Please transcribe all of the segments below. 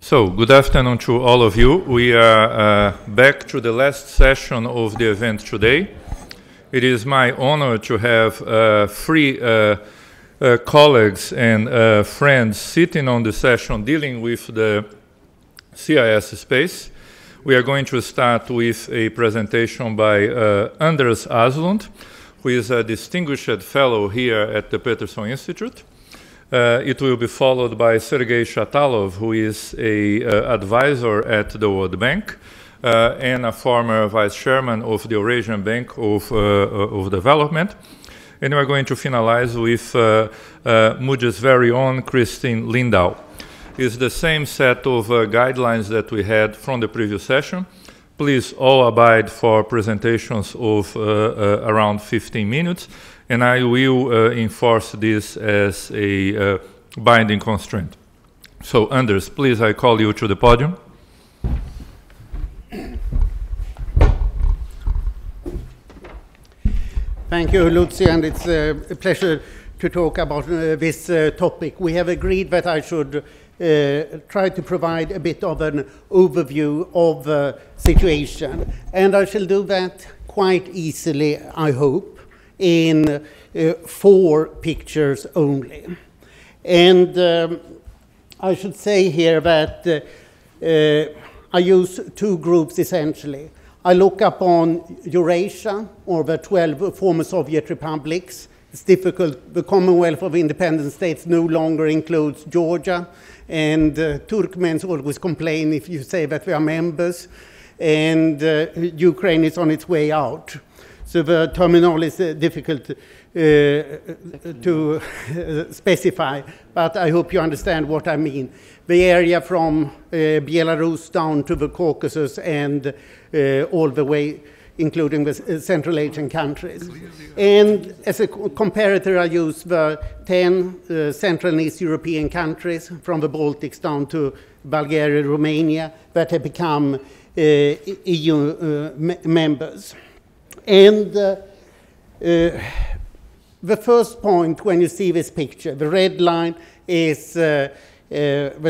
So, good afternoon to all of you. We are back to the last session of the event today. It is my honor to have three colleagues and friends sitting on the session dealing with the CIS space. We are going to start with a presentation by Anders Aslund, who is a distinguished fellow here at the Peterson Institute. It will be followed by Sergei Shatalov, who is an advisor at the World Bank and a former vice chairman of the Eurasian Bank of Development. And we're going to finalize with Moody's very own Christine Lindahl. It's the same set of guidelines that we had from the previous session. Please all abide for presentations of around 15 minutes. And I will enforce this as a binding constraint. So, Anders, please, I call you to the podium. Thank you, Lucy, and it's a pleasure to talk about this topic. We have agreed that I should try to provide a bit of an overview of the situation, and I shall do that quite easily, I hope, in 4 pictures only. And I should say here that I use 2 groups essentially. I look upon Eurasia, or the 12 former Soviet republics. It's difficult. The Commonwealth of Independent States no longer includes Georgia, and Turkmens always complain if you say that we are members, and Ukraine is on its way out. So the terminology is difficult to specify, but I hope you understand what I mean. The area from Belarus down to the Caucasus and all the way, including the Central Asian countries. And as a comparator, I use the 10 Central and East European countries from the Baltics down to Bulgaria, Romania, that have become EU members. And the first point when you see this picture, the red line is the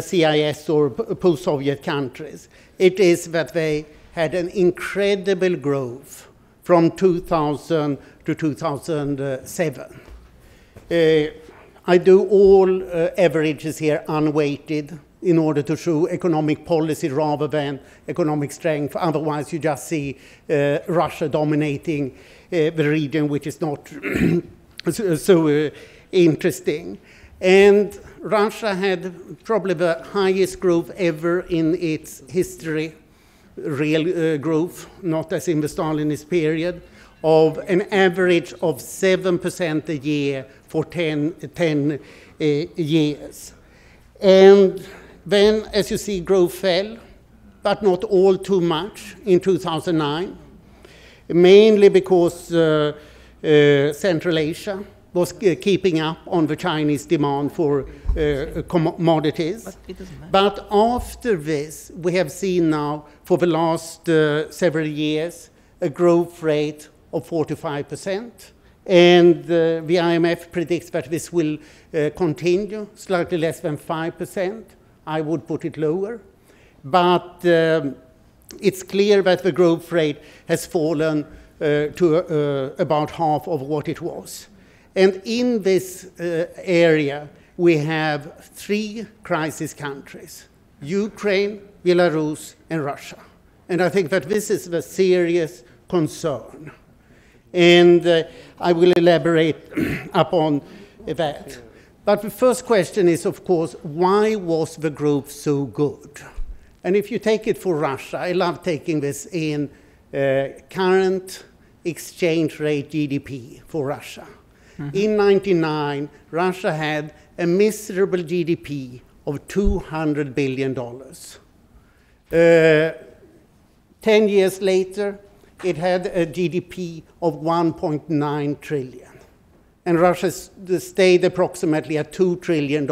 CIS or post-Soviet countries. It is that they had an incredible growth from 2000 to 2007. I do all averages here unweighted in order to show economic policy rather than economic strength. Otherwise, you just see Russia dominating the region, which is not so interesting. And Russia had probably the highest growth ever in its history, real growth, not as in the Stalinist period, of an average of 7% a year for 10 years. And then, as you see, growth fell, but not all too much in 2009, mainly because Central Asia was keeping up on the Chinese demand for commodities. But after this, we have seen now, for the last several years, a growth rate of 45%. And the IMF predicts that this will continue, slightly less than 5%. I would put it lower. But it's clear that the growth rate has fallen to about half of what it was. And in this area, we have 3 crisis countries: Ukraine, Belarus, and Russia. And I think that this is the serious concern. And I will elaborate upon that. But the first question is, of course, why was the growth so good? And if you take it for Russia, I love taking this in current exchange rate GDP for Russia. Mm-hmm. In 1999, Russia had a miserable GDP of $200 billion. 10 years later, it had a GDP of 1.9 trillion. And Russia stayed approximately at $2 trillion.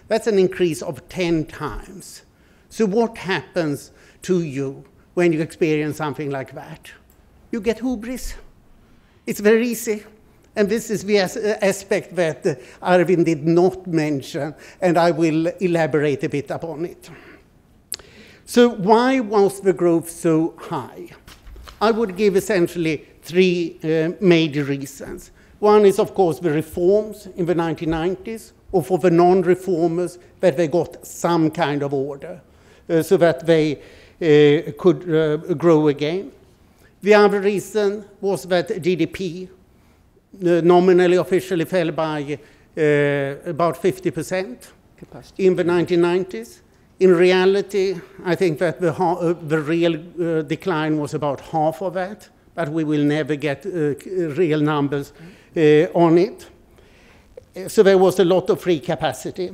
That's an increase of 10 times. So what happens to you when you experience something like that? You get hubris. It's very easy. And this is the aspect that Arvind did not mention, and I will elaborate a bit upon it. So why was the growth so high? I would give essentially three major reasons. One is, of course, the reforms in the 1990s, or for the non-reformers, that they got some kind of order, so that they could grow again. The other reason was that GDP nominally, officially fell by about 50% in the 1990s. In reality, I think that the real decline was about half of that, but we will never get real numbers on it. So there was a lot of free capacity.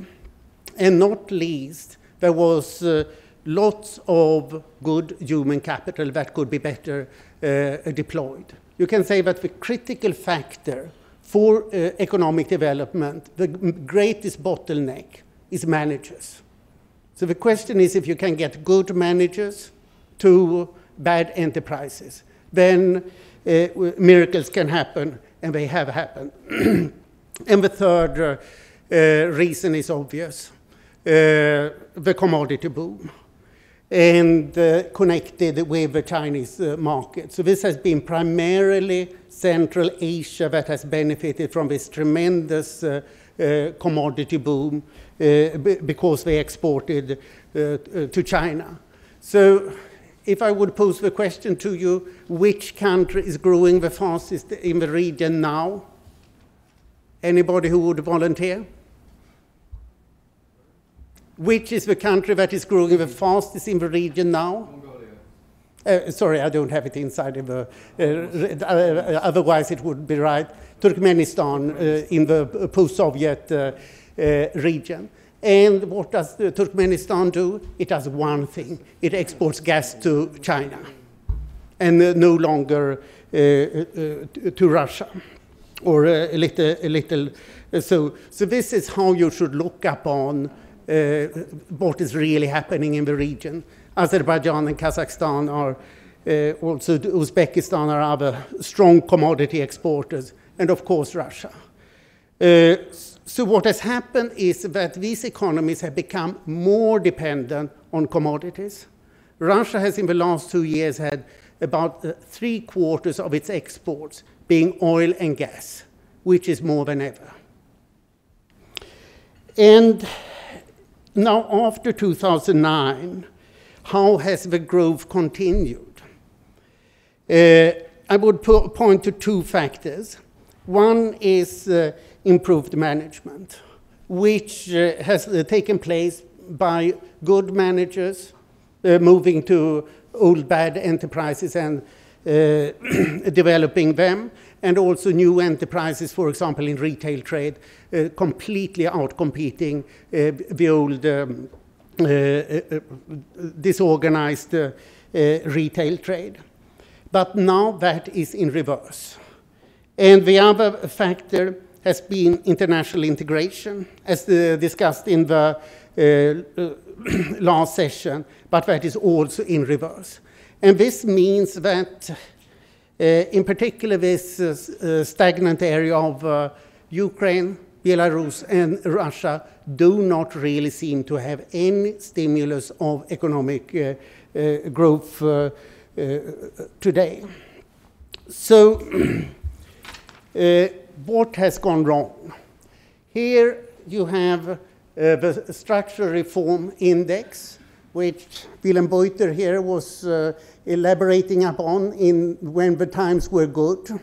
And not least, there was lots of good human capital that could be better deployed. You can say that the critical factor for economic development, the greatest bottleneck, is managers. So the question is, if you can get good managers to bad enterprises, then miracles can happen, and they have happened. And the third reason is obvious, the commodity boom, and connected with the Chinese market. So this has been primarily Central Asia that has benefited from this tremendous commodity boom because they exported to China. So if I would pose the question to you, which country is growing the fastest in the region now? Anybody who would volunteer? Which is the country that is growing the fastest in the region now? Mongolia. Sorry, I don't have it inside of the, otherwise it would be right. Turkmenistan in the post-Soviet region. And what does Turkmenistan do? It does one thing. It exports gas to China and no longer to Russia, or a little. So this is how you should look upon what is really happening in the region. Azerbaijan and Kazakhstan are also Uzbekistan are other strong commodity exporters, and of course Russia. So what has happened is that these economies have become more dependent on commodities. Russia has in the last 2 years had about 3/4 of its exports being oil and gas, which is more than ever. And now after 2009, how has the growth continued? I would point to two factors. One is improved management, which has taken place by good managers moving to old bad enterprises and developing them, and also new enterprises, for example, in retail trade, completely outcompeting the old disorganized retail trade. But now that is in reverse. And the other factor has been international integration, as discussed in the last session, but that is also in reverse. And this means that, in particular, this stagnant area of Ukraine, Belarus, and Russia do not really seem to have any stimulus of economic growth today. So, what has gone wrong? Here you have the structural reform index, which Willem Buiter here was elaborating upon when the times were good,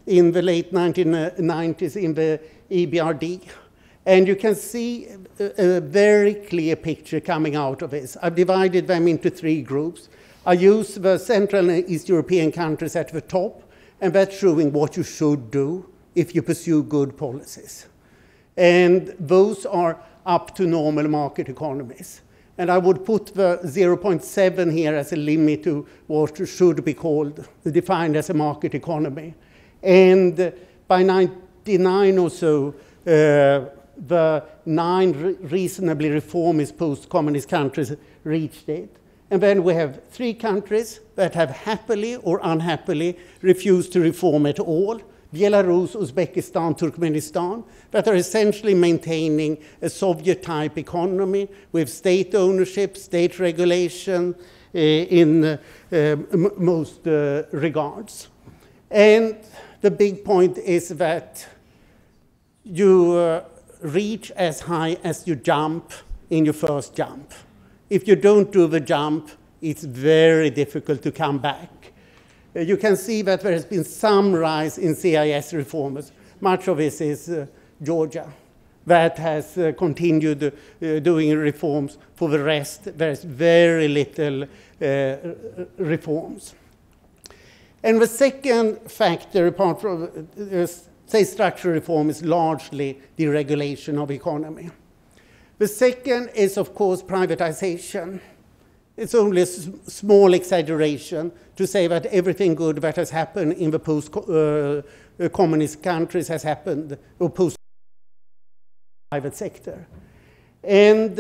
in the late 1990s in the EBRD. And you can see a very clear picture coming out of this. I've divided them into 3 groups. I use the Central and East European countries at the top, and that's showing what you should do if you pursue good policies. And those are up to normal market economies. And I would put the 0.7 here as a limit to what should be called, defined as a market economy. And by 1999 or so, the 9 reasonably reformist post-communist countries reached it. And then we have 3 countries that have happily or unhappily refused to reform at all. Belarus, Uzbekistan, Turkmenistan, that are essentially maintaining a Soviet-type economy with state ownership, state regulation in most regards. And the big point is that you reach as high as you jump in your first jump. If you don't do the jump, it's very difficult to come back. You can see that there has been some rise in CIS reformers. Much of this is Georgia that has continued doing reforms. For the rest, there's very little reforms. And the second factor, apart from say structural reform, is largely deregulation of economy. The second is, of course, privatization. It's only a small exaggeration to say that everything good that has happened in the post-communist countries has happened or post-private sector. And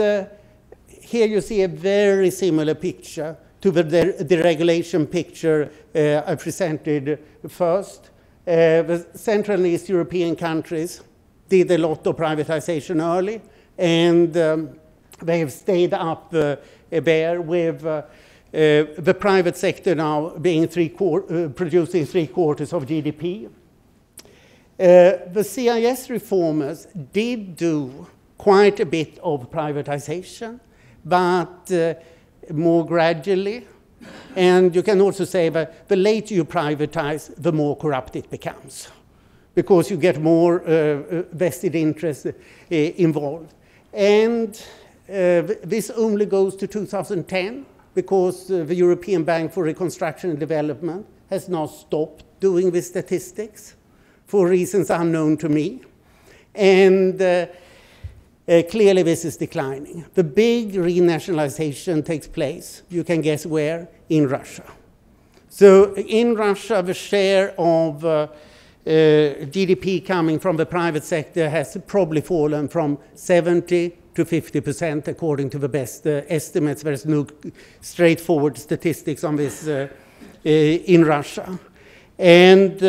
here you see a very similar picture to the deregulation picture I presented first. The Central and East European countries did a lot of privatization early, and they have stayed up there with the private sector now being producing 3/4 of GDP. The CIS reformers did do quite a bit of privatization, but more gradually. And you can also say that the later you privatize, the more corrupt it becomes, because you get more vested interests involved. And this only goes to 2010, because the European Bank for Reconstruction and Development has now stopped doing the statistics for reasons unknown to me. And clearly this is declining. The big renationalization takes place, you can guess where, in Russia. So in Russia, the share of GDP coming from the private sector has probably fallen from 70 to 50%, according to the best estimates. There's no straightforward statistics on this in Russia. And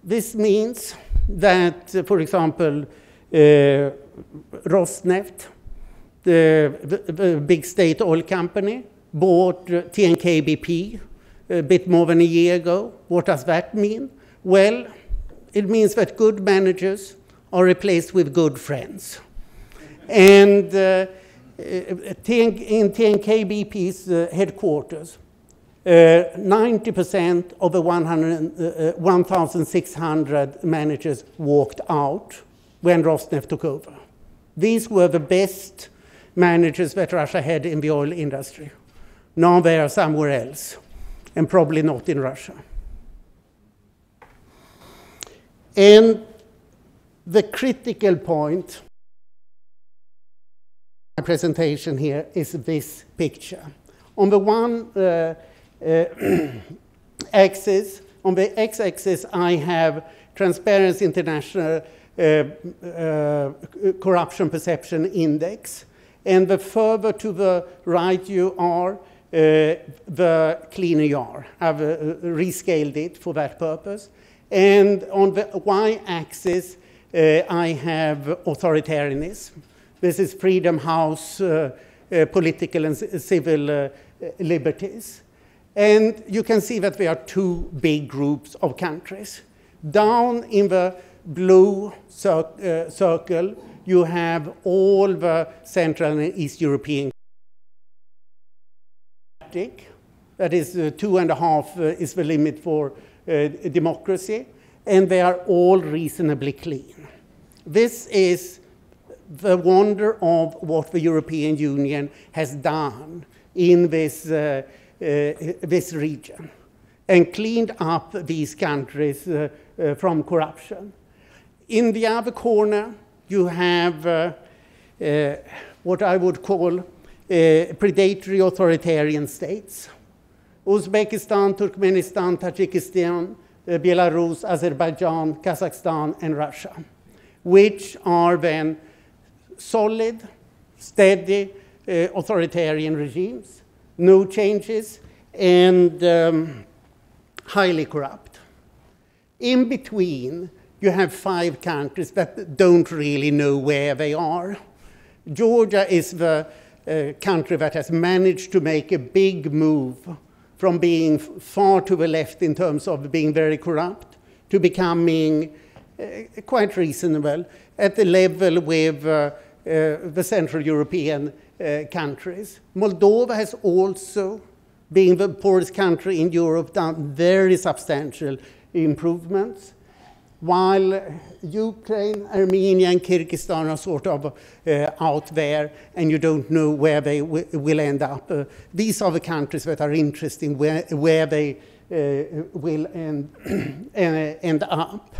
this means that, for example, Rosneft, the big state oil company, bought TNK-BP a bit more than a year ago. What does that mean? Well, it means that good managers are replaced with good friends. And in TNK-BP's headquarters, 90% of the 1,600 managers walked out when Rosneft took over. These were the best managers that Russia had in the oil industry. Now they are somewhere else, and probably not in Russia. And the critical point my presentation here is this picture. On the one axis, on the x-axis, I have Transparency International Corruption Perception Index, and the further to the right you are, the cleaner you are. I've rescaled it for that purpose. And on the y-axis, I have authoritarianism. This is Freedom House, political and civil liberties. And you can see that there are two big groups of countries. Down in the blue circle, you have all the Central and East European countries. That is 2.5 is the limit for democracy, and they are all reasonably clean. This is the wonder of what the European Union has done in this, this region, and cleaned up these countries from corruption. In the other corner, you have what I would call predatory authoritarian states. Uzbekistan, Turkmenistan, Tajikistan, Belarus, Azerbaijan, Kazakhstan, and Russia, which are then solid, steady authoritarian regimes, no changes, and highly corrupt. In between, you have 5 countries that don't really know where they are. Georgia is the country that has managed to make a big move from being far to the left in terms of being very corrupt to becoming quite reasonable at the level with the Central European countries. Moldova has also, being the poorest country in Europe, done very substantial improvements, while Ukraine, Armenia, and Kyrgyzstan are sort of out there, and you don't know where they will end up. These are the countries that are interesting, where they will end up.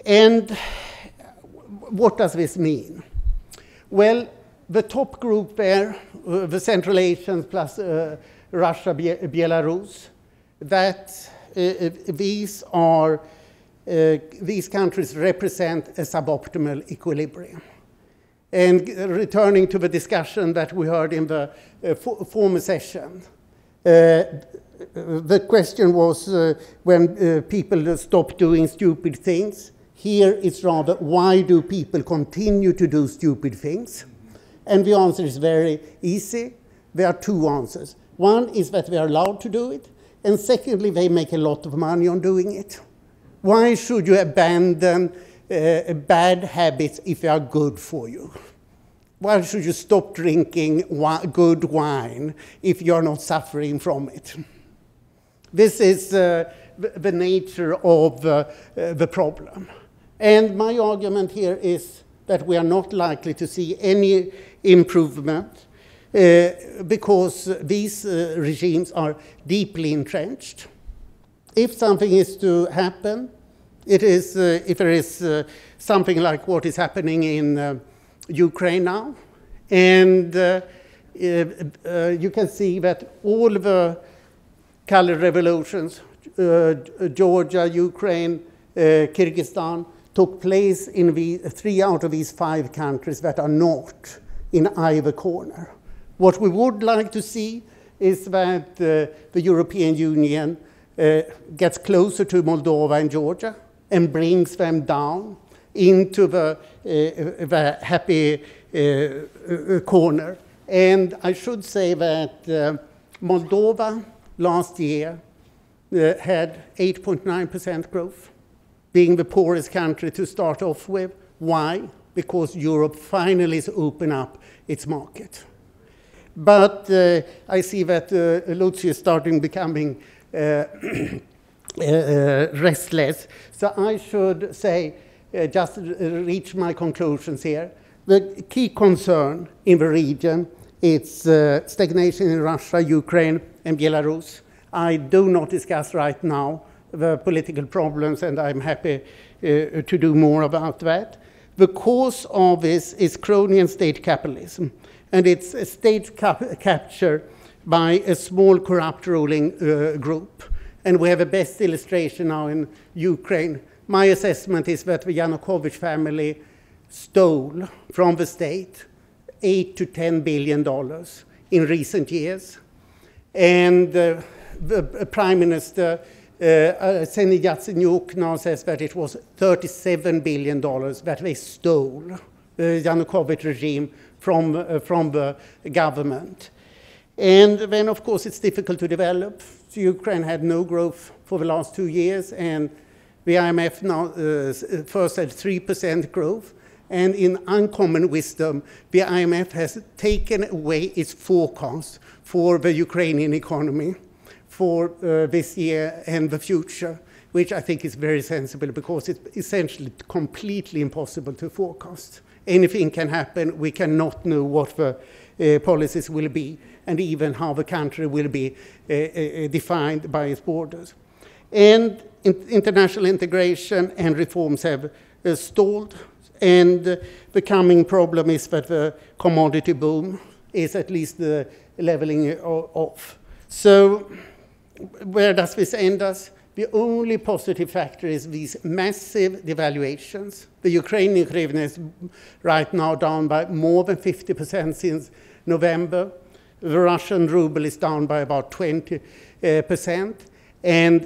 And what does this mean? Well, the top group there, the Central Asians plus Russia, Belarus, that these countries represent a suboptimal equilibrium. And returning to the discussion that we heard in the former session, the question was when people stop doing stupid things. Here it's rather, why do people continue to do stupid things? And the answer is very easy. There are 2 answers. One is that they are allowed to do it, and secondly, they make a lot of money on doing it. Why should you abandon bad habits if they are good for you? Why should you stop drinking good wine if you're not suffering from it? This is the nature of the problem. And my argument here is that we are not likely to see any improvement because these regimes are deeply entrenched. If something is to happen, it is if there is something like what is happening in Ukraine now, and you can see that all the color revolutions, Georgia, Ukraine, Kyrgyzstan, took place in the 3 out of these 5 countries that are not in either corner. What we would like to see is that the European Union gets closer to Moldova and Georgia and brings them down into the happy corner. And I should say that Moldova last year had 8.9% growth, being the poorest country to start off with. Why? Because Europe finally has opened up its market. But I see that Lucy is starting becoming restless. So I should say, just reach my conclusions here. The key concern in the region is stagnation in Russia, Ukraine, and Belarus. I do not discuss right now the political problems, and I'm happy to do more about that. The cause of this is crony state capitalism, and it's a state capture by a small corrupt ruling group. And we have a best illustration now in Ukraine. My assessment is that the Yanukovych family stole from the state $8 to $10 billion in recent years. And the Prime Minister Arseniy Yatsenyuk now says that it was $37 billion that they stole, the Yanukovych regime, from the government. And then, of course, it's difficult to develop. So Ukraine had no growth for the last 2 years, and the IMF now first had 3% growth. And in uncommon wisdom, the IMF has taken away its forecast for the Ukrainian economy for this year and the future, which I think is very sensible because it's essentially completely impossible to forecast. Anything can happen. We cannot know what the policies will be and even how the country will be defined by its borders. And international integration and reforms have stalled. And the coming problem is that the commodity boom is at least leveling off. So where does this end us? The only positive factor is these massive devaluations. The Ukrainian hryvnia is right now down by more than 50% since November. The Russian ruble is down by about 20%. And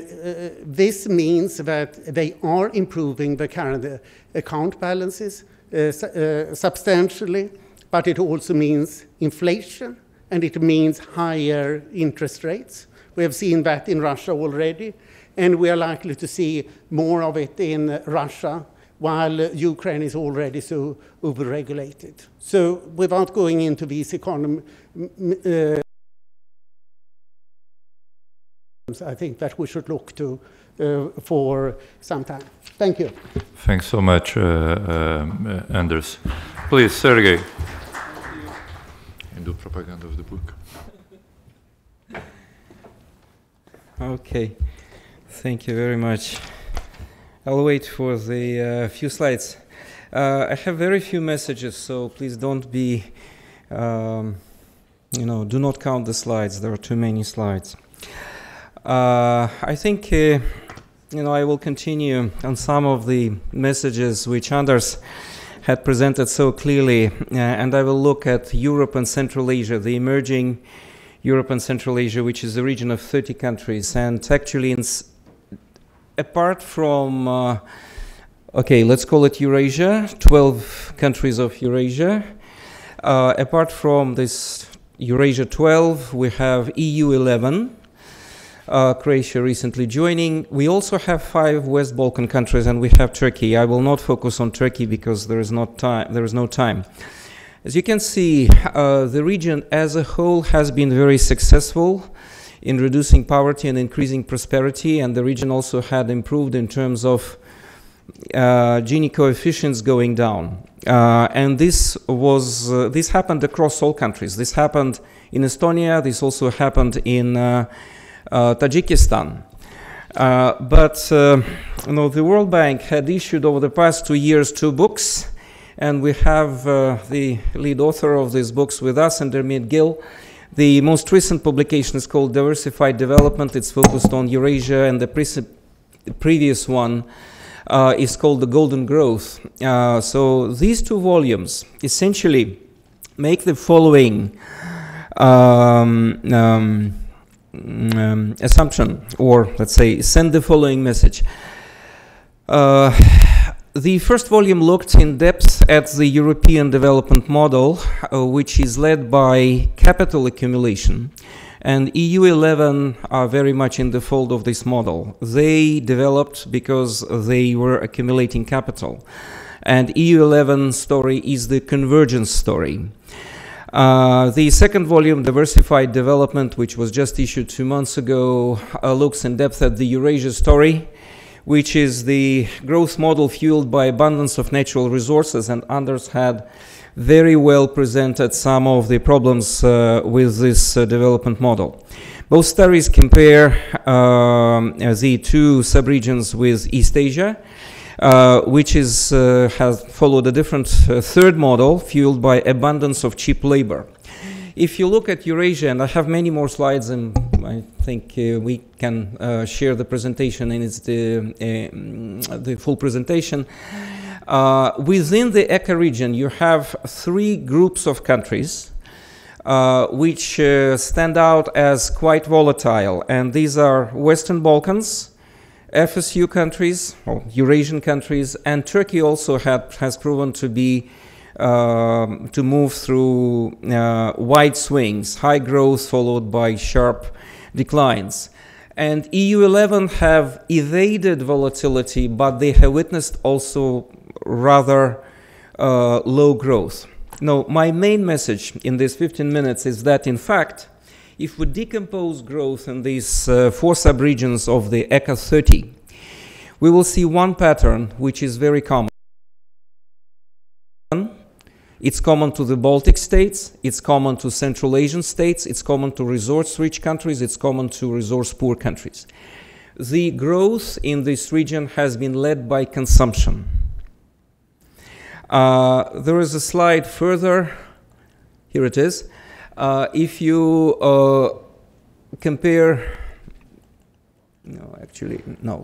this means that they are improving the current account balances substantially, but it also means inflation, and it means higher interest rates. We have seen that in Russia already, and we are likely to see more of it in Russia, while Ukraine is already so overregulated. So without going into these economies, I think that we should look to for some time. Thank you. Thanks so much, Anders. Please, Sergey. And do propaganda of the book. Okay, thank you very much. I'll wait for the few slides. I have very few messages, so please don't be, do not count the slides. There are too many slides. I think, I will continue on some of the messages which Anders had presented so clearly, and I will look at Europe and Central Asia, the emerging Europe and Central Asia, which is a region of 30 countries. And actually, apart from, let's call it Eurasia, 12 countries of Eurasia. Apart from this Eurasia 12, we have EU 11, Croatia recently joining. We also have 5 West Balkan countries, and we have Turkey. I will not focus on Turkey because there is no time. As you can see, the region as a whole has been very successful in reducing poverty and increasing prosperity, and the region also had improved in terms of Gini coefficients going down. And this happened across all countries. This happened in Estonia. This also happened in Tajikistan. But the World Bank had issued over the past 2 years 2 books, and we have the lead author of these books with us, Dermot Gill. The most recent publication is called Diversified Development. It's focused on Eurasia, and the previous one is called The Golden Growth. So these 2 volumes essentially make the following assumption, or let's say send the following message. The first volume looked in depth at the European development model, which is led by capital accumulation, and EU 11 are very much in the fold of this model. They developed because they were accumulating capital, and EU 11 story is the convergence story. The second volume, Diversified Development, which was just issued 2 months ago, looks in depth at the Eurasia story, which is the growth model fueled by abundance of natural resources, and Anders had very well presented some of the problems with this development model. Both studies compare the 2 subregions with East Asia, which has followed a different third model fueled by abundance of cheap labor. If you look at Eurasia, and I have many more slides, and I think we can share the presentation, and it's the full presentation. Within the ECA region, you have 3 groups of countries which stand out as quite volatile, and these are Western Balkans, FSU countries, or Eurasian countries, and Turkey also has proven to be to move through wide swings, high growth followed by sharp declines. And EU 11 have evaded volatility, but they have witnessed also rather low growth. Now, my main message in these 15 minutes is that, in fact, if we decompose growth in these 4 subregions of the ECA 30, we will see one pattern which is very common. It's common to the Baltic states, it's common to Central Asian states, it's common to resource-rich countries, it's common to resource-poor countries. The growth in this region has been led by consumption. There is a slide further. Here it is. If you compare,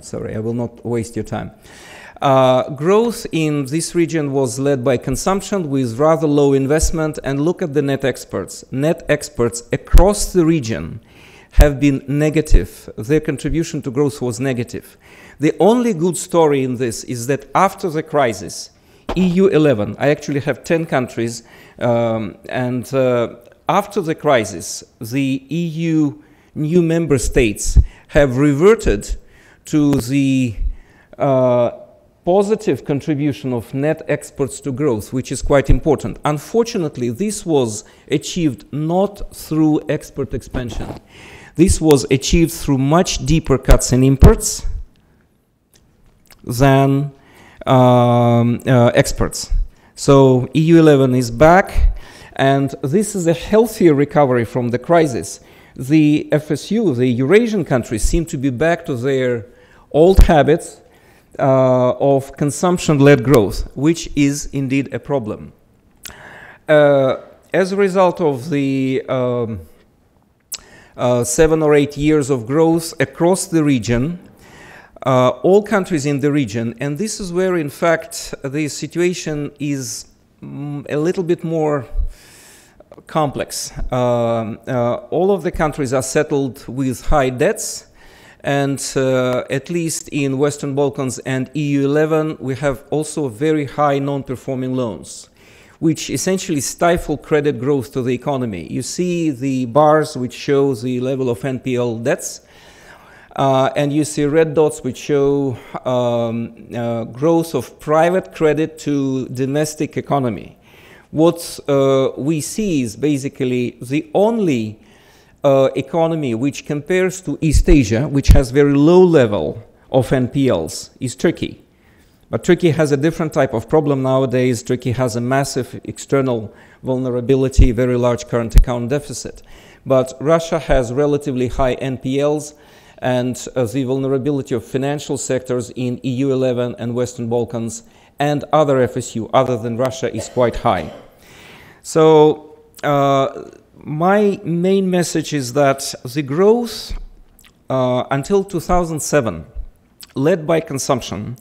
sorry, I will not waste your time. Growth in this region was led by consumption with rather low investment, and look at the net exports. Net exports across the region have been negative. Their contribution to growth was negative. The only good story in this is that after the crisis, EU11, I actually have 10 countries, after the crisis, the EU new member states have reverted to the positive contribution of net exports to growth, which is quite important. Unfortunately, this was achieved not through export expansion. This was achieved through much deeper cuts in imports than exports. So EU11 is back, and this is a healthier recovery from the crisis. The FSU, the Eurasian countries, seem to be back to their old habits of consumption-led growth, which is indeed a problem. As a result of the 7 or 8 years of growth across the region, all countries in the region, and this is where, in fact, the situation is a little bit more complex. All of the countries are settled with high debts, and at least in Western Balkans and EU11, we have also very high non-performing loans, which essentially stifle credit growth to the economy. You see the bars which show the level of NPL debts, and you see red dots which show growth of private credit to domestic economy. What we see is basically the only economy which compares to East Asia, which has very low level of NPLs, is Turkey. But Turkey has a different type of problem nowadays. Turkey has a massive external vulnerability, very large current account deficit. But Russia has relatively high NPLs, and the vulnerability of financial sectors in EU11 and Western Balkans and other FSU other than Russia is quite high. So my main message is that the growth until 2007, led by consumption,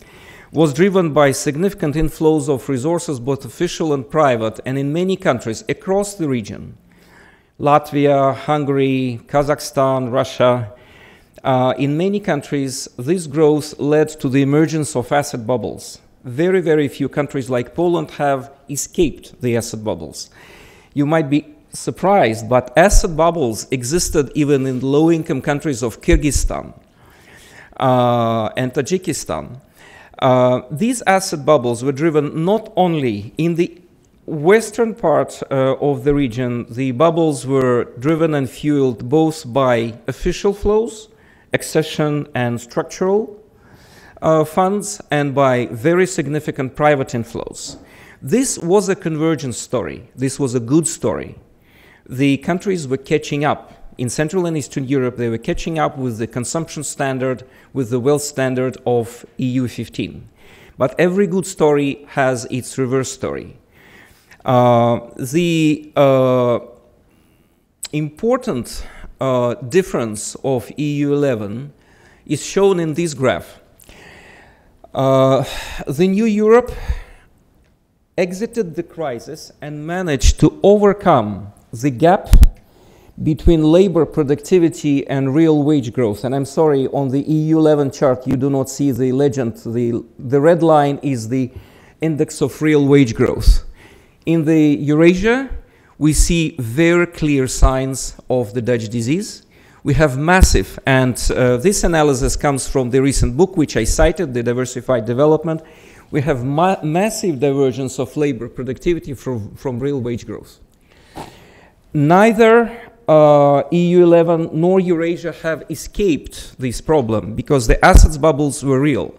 was driven by significant inflows of resources, both official and private, and in many countries across the region. Latvia, Hungary, Kazakhstan, Russia. In many countries, this growth led to the emergence of asset bubbles. Very, very few countries like Poland have escaped the asset bubbles. You might be surprised, but asset bubbles existed even in low-income countries of Kyrgyzstan and Tajikistan. These asset bubbles were driven not only in the western part of the region. The bubbles were driven and fueled both by official flows, accession and structural funds, and by very significant private inflows. This was a convergence story. This was a good story. The countries were catching up. In Central and Eastern Europe, they were catching up with the consumption standard, with the wealth standard of EU15. But every good story has its reverse story. The important difference of EU11 is shown in this graph. The new Europe exited the crisis and managed to overcome the gap between labor productivity and real wage growth. And I'm sorry, on the EU11 chart, you do not see the legend. The red line is the index of real wage growth. In the Eurasia, we see very clear signs of the Dutch disease. We have massive, and this analysis comes from the recent book which I cited, The Diversified Development. We have massive divergence of labor productivity from real wage growth. Neither EU11 nor Eurasia have escaped this problem because the assets bubbles were real.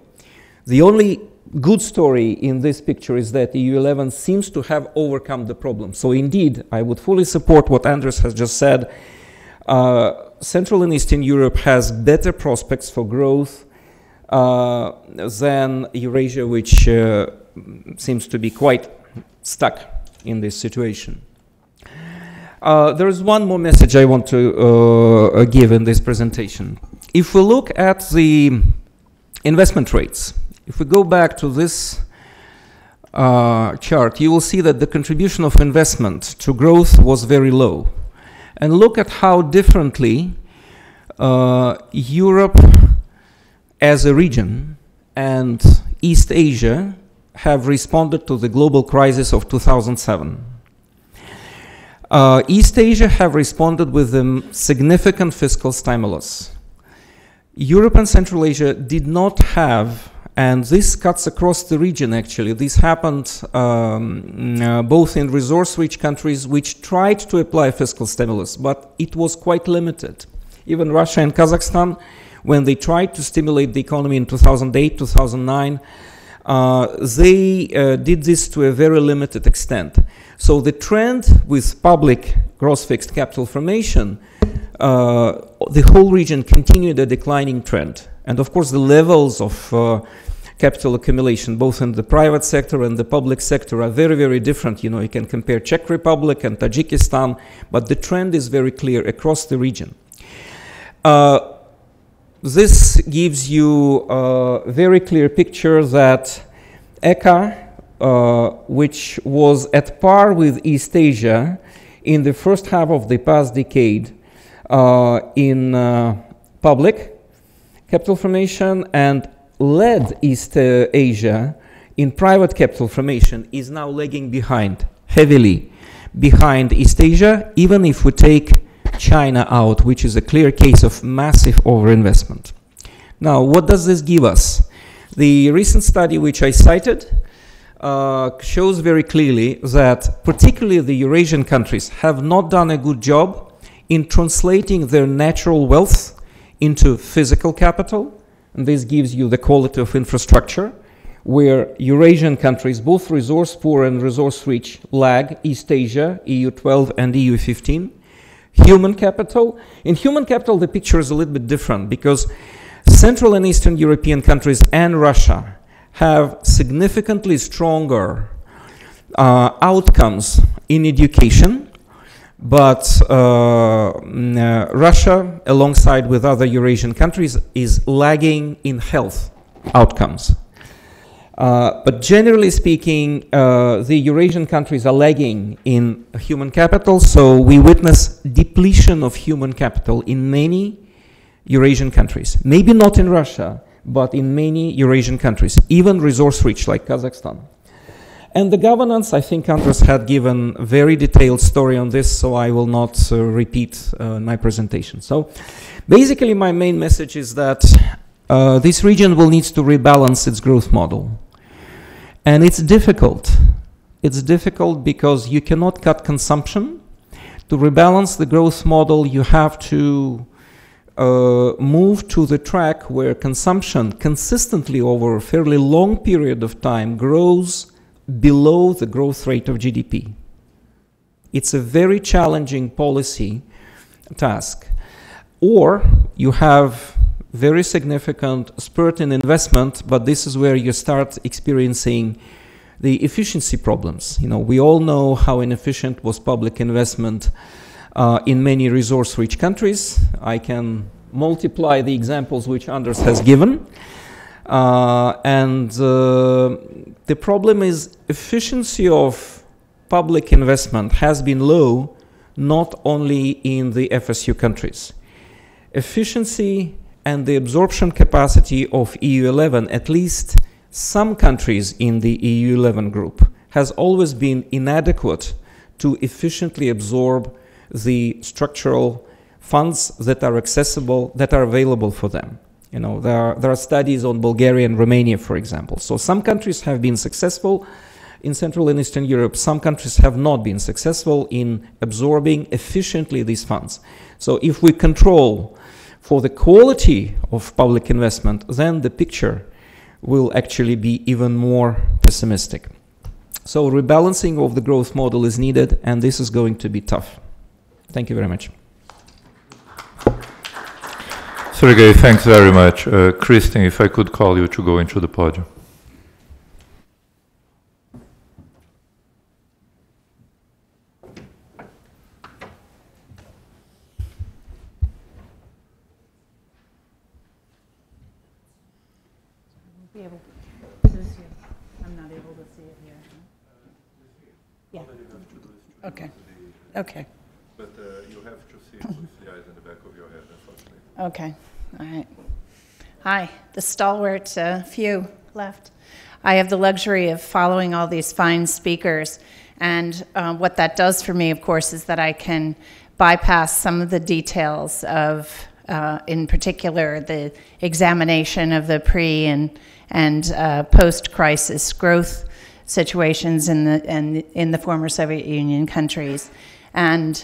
The only good story in this picture is that EU11 seems to have overcome the problem. So indeed, I would fully support what Andres has just said. Central and Eastern Europe has better prospects for growth than Eurasia, which seems to be quite stuck in this situation. There is one more message I want to give in this presentation. If we look at the investment rates, if we go back to this chart, you will see that the contribution of investment to growth was very low. And look at how differently Europe as a region and East Asia have responded to the global crisis of 2007. East Asia have responded with a significant fiscal stimulus. Europe and Central Asia did not have, and this cuts across the region actually. This happened both in resource-rich countries which tried to apply fiscal stimulus, but it was quite limited. Even Russia and Kazakhstan, when they tried to stimulate the economy in 2008, 2009, they did this to a very limited extent. So the trend with public gross fixed capital formation, the whole region continued a declining trend. And of course the levels of capital accumulation, both in the private sector and the public sector, are very, very different. You know, you can compare Czech Republic and Tajikistan, but the trend is very clear across the region. This gives you a very clear picture that ECA, which was at par with East Asia in the first half of the past decade in public capital formation and led East Asia in private capital formation, is now lagging behind, heavily behind East Asia, even if we take China out, which is a clear case of massive overinvestment. Now, what does this give us? The recent study which I cited shows very clearly that particularly the Eurasian countries have not done a good job in translating their natural wealth into physical capital. And this gives you the quality of infrastructure, where Eurasian countries, both resource poor and resource rich, lag East Asia, EU12 and EU15. Human capital. In human capital, the picture is a little bit different because Central and Eastern European countries and Russia have significantly stronger outcomes in education, but Russia, alongside with other Eurasian countries, is lagging in health outcomes. But generally speaking, the Eurasian countries are lagging in human capital, so we witness depletion of human capital in many Eurasian countries. Maybe not in Russia, but in many Eurasian countries, even resource-rich like Kazakhstan. And the governance, I think Andres had given a very detailed story on this, so I will not repeat my presentation. So basically my main message is that this region will need to rebalance its growth model. And it's difficult. It's difficult because you cannot cut consumption. To rebalance the growth model, you have to move to the track where consumption consistently over a fairly long period of time grows below the growth rate of GDP. It's a very challenging policy task. Or you have very significant spurt in investment, but this is where you start experiencing the efficiency problems. You know, we all know how inefficient was public investment in many resource-rich countries. I can multiply the examples which Anders has given. The problem is efficiency of public investment has been low, not only in the FSU countries. Efficiency and the absorption capacity of EU11, at least some countries in the EU11 group, has always been inadequate to efficiently absorb the structural funds that are accessible, that are available for them. You know, there are studies on Bulgaria and Romania, for example. So some countries have been successful in Central and Eastern Europe. Some countries have not been successful in absorbing efficiently these funds. So if we control for the quality of public investment, then the picture will actually be even more pessimistic. So rebalancing of the growth model is needed, and this is going to be tough. Thank you very much. Sergey, thanks very much. Kristin, if I could call you to go into the podium. I'm not able to see it here. Yeah. Okay. Okay. But you have to see with the eyes in the back of your head, unfortunately. Okay, all right. Hi, the stalwart few left. I have the luxury of following all these fine speakers, and what that does for me, of course, is that I can bypass some of the details of, in particular, the examination of the pre- and post-crisis growth situations in the former Soviet Union countries, and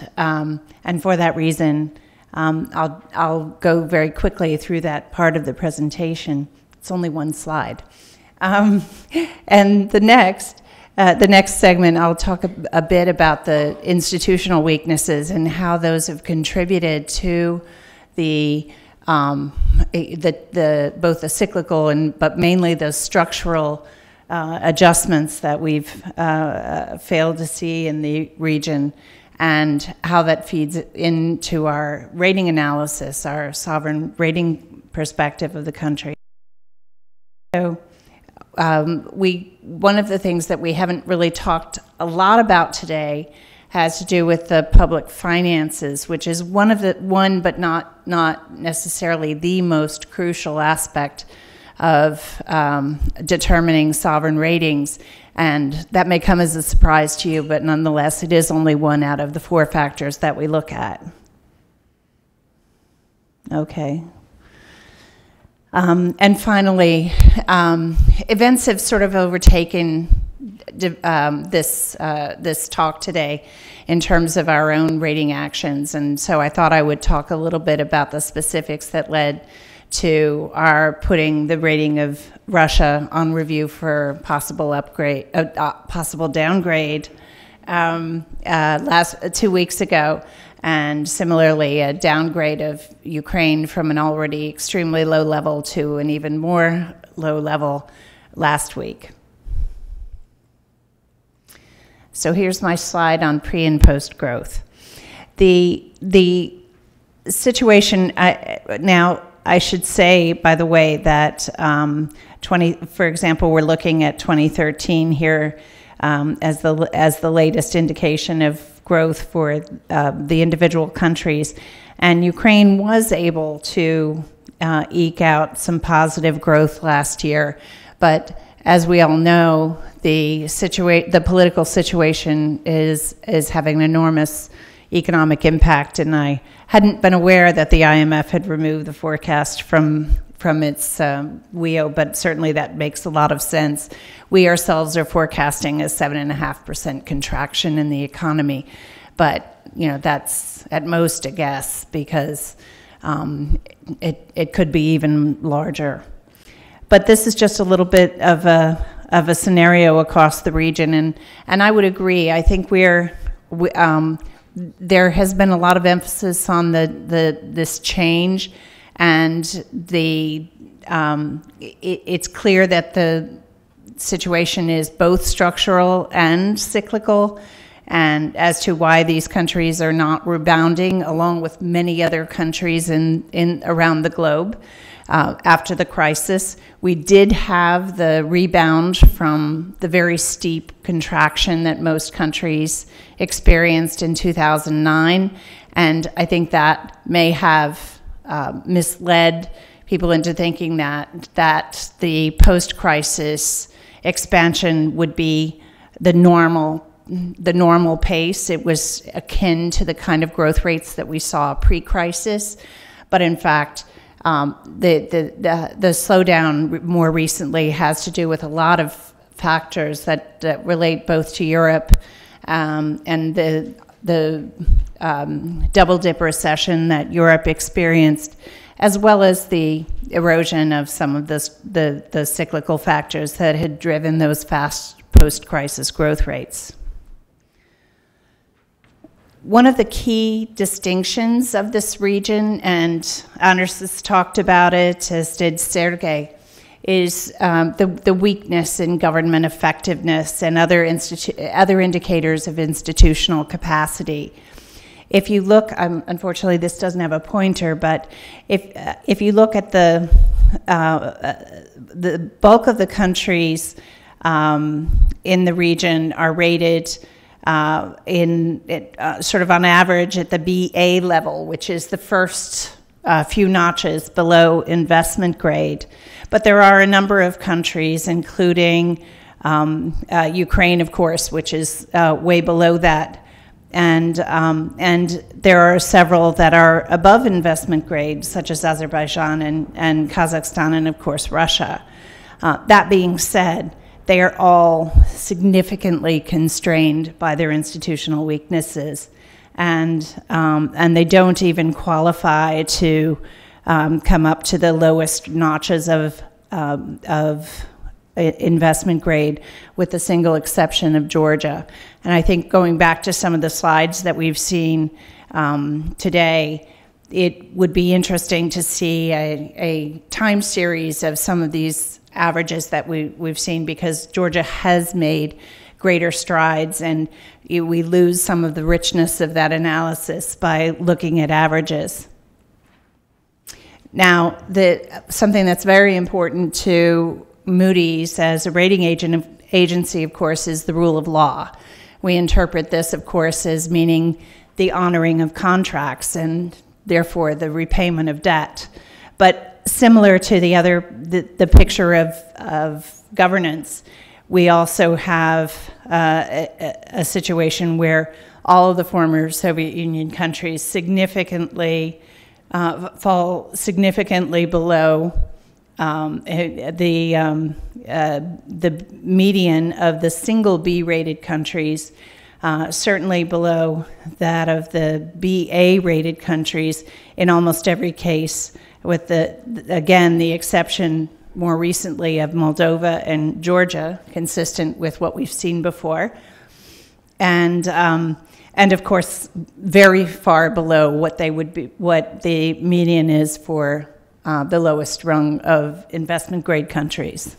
for that reason, I'll go very quickly through that part of the presentation. It's only one slide, and the next segment, I'll talk a bit about the institutional weaknesses and how those have contributed to both the cyclical but mainly the structural adjustments that we've failed to see in the region, and how that feeds into our rating analysis, our sovereign rating perspective of the country. So one of the things that we haven't really talked a lot about today has to do with the public finances, which is one but not necessarily the most crucial aspect of determining sovereign ratings. And that may come as a surprise to you, but nonetheless, it is only one out of the 4 factors that we look at. Okay. And finally, events have sort of overtaken this talk today in terms of our own rating actions. And so I thought I would talk a little bit about the specifics that led to our putting the rating of Russia on review for possible downgrade 2 weeks ago, and similarly a downgrade of Ukraine from an already extremely low level to an even more low level last week. So here's my slide on pre and post growth. The situation now. I should say, by the way, that for example, we're looking at 2013 here as the latest indication of growth for the individual countries, and Ukraine was able to eke out some positive growth last year, but as we all know, the political situation is having an enormous economic impact, and I hadn't been aware that the IMF had removed the forecast from its WEO, but certainly that makes a lot of sense. We ourselves are forecasting a 7.5% contraction in the economy, but that's at most a guess, because it could be even larger. But this is just a little bit of a scenario across the region, and I would agree. I think there has been a lot of emphasis on this change, and it's clear that the situation is both structural and cyclical, and as to why these countries are not rebounding, along with many other countries around the globe. After the crisis, we did have the rebound from the very steep contraction that most countries experienced in 2009, and I think that may have misled people into thinking that the post-crisis expansion would be the normal pace. It was akin to the kind of growth rates that we saw pre-crisis, but in fact, the slowdown more recently has to do with a lot of factors that relate both to Europe and the double-dip recession that Europe experienced, as well as the erosion of some of the cyclical factors that had driven those fast post-crisis growth rates. One of the key distinctions of this region, and Anders has talked about it, as did Sergei, is the weakness in government effectiveness and other indicators of institutional capacity. If you look, unfortunately this doesn't have a pointer, but if you look at the bulk of the countries in the region are rated sort of on average at the BA level, which is the first few notches below investment grade. But there are a number of countries, including Ukraine, of course, which is way below that. And there are several that are above investment grade, such as Azerbaijan and Kazakhstan, and of course Russia. That being said, they are all significantly constrained by their institutional weaknesses, and they don't even qualify to come up to the lowest notches of investment grade, with the single exception of Georgia. And I think going back to some of the slides that we've seen today, it would be interesting to see a time series of some of these averages that we've seen, because Georgia has made greater strides, and we lose some of the richness of that analysis by looking at averages. Now, something that's very important to Moody's as a rating agency, of course, is the rule of law. We interpret this, of course, as meaning the honoring of contracts and therefore the repayment of debt. But similar to the picture of governance, we also have a situation where all of the former Soviet Union countries fall significantly below the median of the single B-rated countries, certainly below that of the BA-rated countries in almost every case, with the exception more recently of Moldova and Georgia, consistent with what we've seen before, and of course very far below what the median is for the lowest rung of investment grade countries.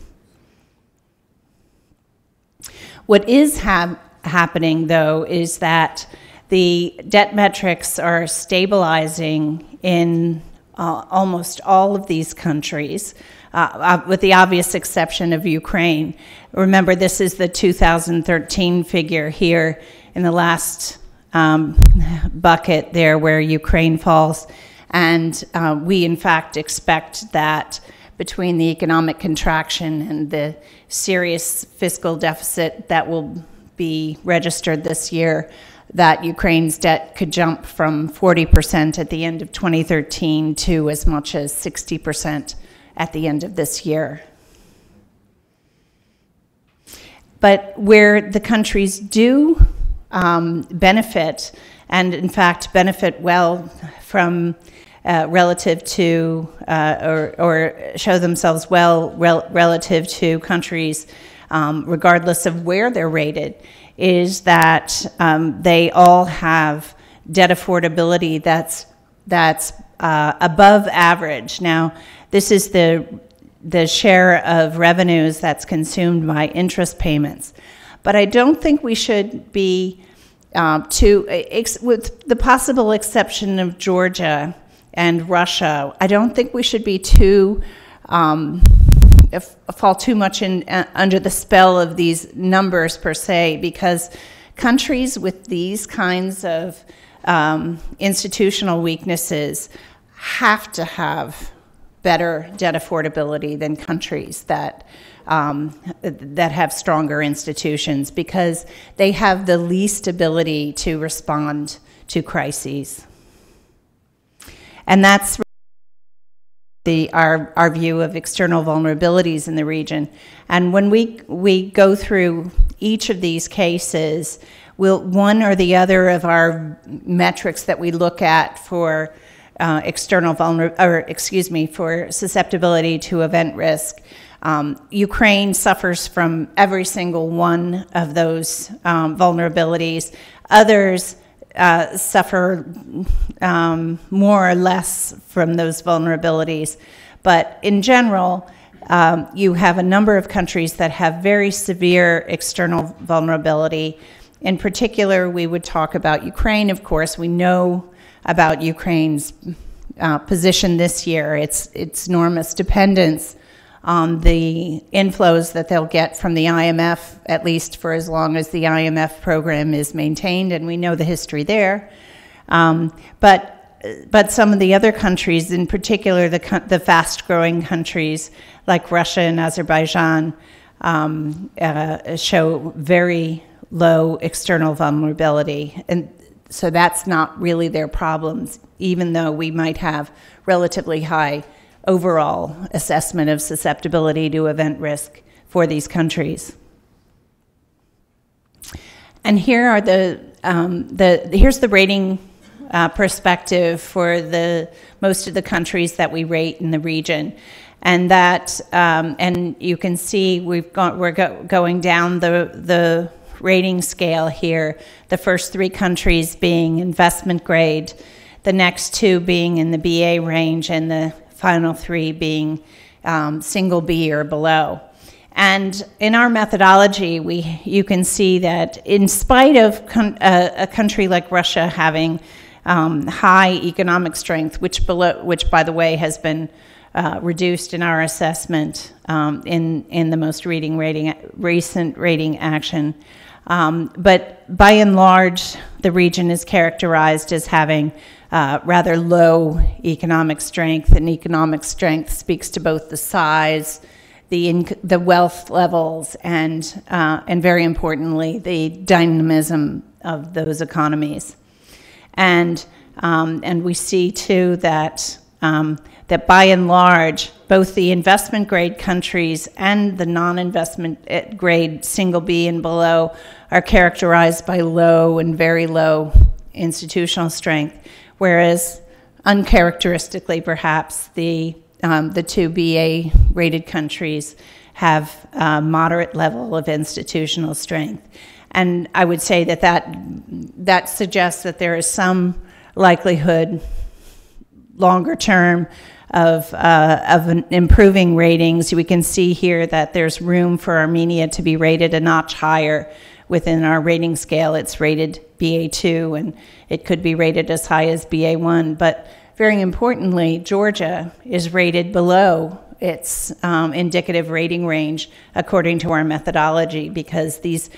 What is happening, though, is that the debt metrics are stabilizing in almost all of these countries, with the obvious exception of Ukraine. Remember, this is the 2013 figure here in the last bucket there where Ukraine falls. And we, in fact, expect that between the economic contraction and the serious fiscal deficit that will be registered this year, that Ukraine's debt could jump from 40% at the end of 2013 to as much as 60% at the end of this year. But where the countries do benefit, and in fact benefit well from relative to, or show themselves well relative to countries, regardless of where they're rated, is that they all have debt affordability that's above average. Now, this is the share of revenues that's consumed by interest payments. But I don't think we should be with the possible exception of Georgia and Russia, I don't think we should be fall too much under the spell of these numbers per se, because countries with these kinds of institutional weaknesses have to have better debt affordability than countries that have stronger institutions, because they have the least ability to respond to crises. And that's our view of external vulnerabilities in the region. And when we go through each of these cases, one or the other of our metrics that we look at for for susceptibility to event risk, Ukraine suffers from every single one of those vulnerabilities. Others suffer more or less from those vulnerabilities. But in general, you have a number of countries that have very severe external vulnerability. In particular, we would talk about Ukraine, of course. We know about Ukraine's position this year, its enormous dependence on the inflows that they'll get from the IMF, at least for as long as the IMF program is maintained, and we know the history there. But some of the other countries, in particular the fast-growing countries like Russia and Azerbaijan, show very low external vulnerability. And so that's not really their problems, even though we might have relatively high overall assessment of susceptibility to event risk for these countries. And here are here's the rating perspective for most of the countries that we rate in the region. And that, and you can see we're going down the rating scale here, the first 3 countries being investment grade, the next 2 being in the BA range, and the final 3 being single B or below. And in our methodology, you can see that in spite of a country like Russia having high economic strength, which by the way has been reduced in our assessment in the most recent rating action. But by and large, the region is characterized as having rather low economic strength, and economic strength speaks to both the size, the wealth levels, and very importantly, the dynamism of those economies. And we see too that that by and large, both the investment grade countries and the non-investment grade single B and below are characterized by low and very low institutional strength, whereas uncharacteristically perhaps the 2 BA rated countries have a moderate level of institutional strength. And I would say that suggests that there is some likelihood longer term of improving ratings. We can see here that there's room for Armenia to be rated a notch higher within our rating scale. It's rated BA2, and it could be rated as high as BA1. But very importantly, Georgia is rated below its indicative rating range according to our methodology, because these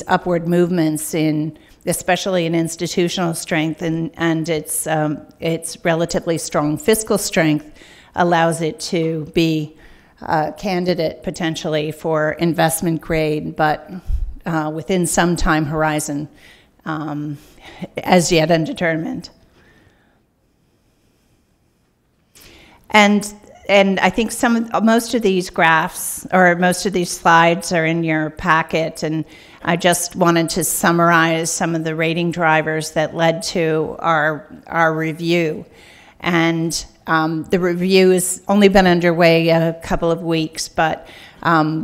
upward movements especially in institutional strength and its relatively strong fiscal strength allows it to be a candidate potentially for investment grade, but within some time horizon as yet undetermined. And I think most of these graphs or most of these slides are in your packet, and I just wanted to summarize some of the rating drivers that led to our review. And the review has only been underway a couple of weeks, but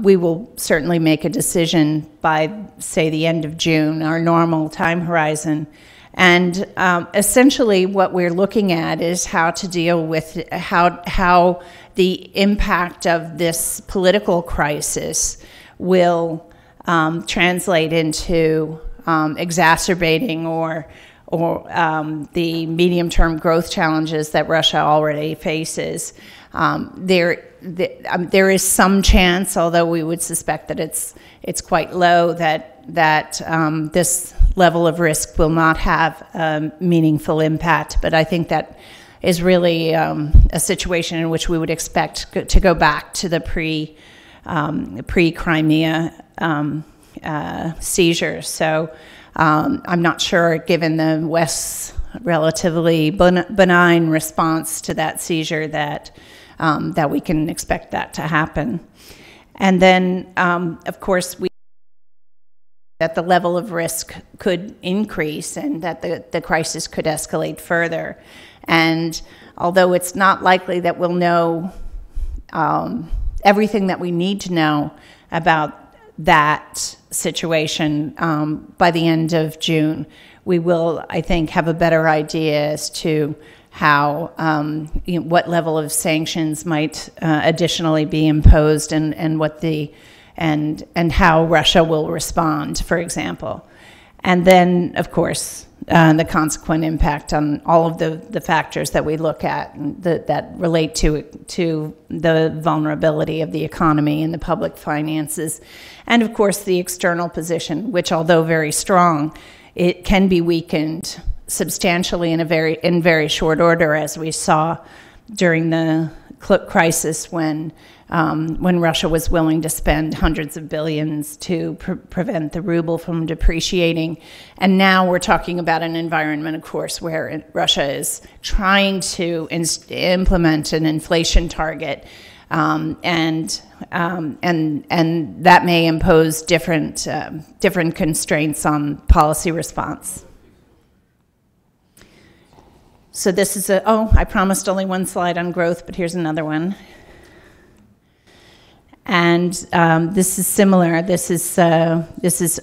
we will certainly make a decision by, say, the end of June, our normal time horizon. And essentially what we're looking at is how to deal with how the impact of this political crisis will translate into exacerbating or the medium-term growth challenges that Russia already faces. There is some chance, although we would suspect that it's quite low, that this level of risk will not have a meaningful impact. But I think that is really a situation in which we would expect to go back to the pre-Crimea seizures. So I'm not sure, given the West's relatively benign response to that seizure, that we can expect that to happen. And then, of course, that the level of risk could increase and that the crisis could escalate further. And although it's not likely that we'll know everything that we need to know about that situation by the end of June, we will, I think, have a better idea as to how, what level of sanctions might additionally be imposed and what and how Russia will respond, for example. And then, of course, the consequent impact on all of the factors that we look at that relate to the vulnerability of the economy and the public finances. And of course, the external position, which although very strong, it can be weakened substantially in very short order, as we saw during the crisis when Russia was willing to spend hundreds of billions to prevent the ruble from depreciating. And now we're talking about an environment, of course, where Russia is trying to implement an inflation target, and that may impose different constraints on policy response. So this is I promised only one slide on growth, but here's another one. And this is similar. This is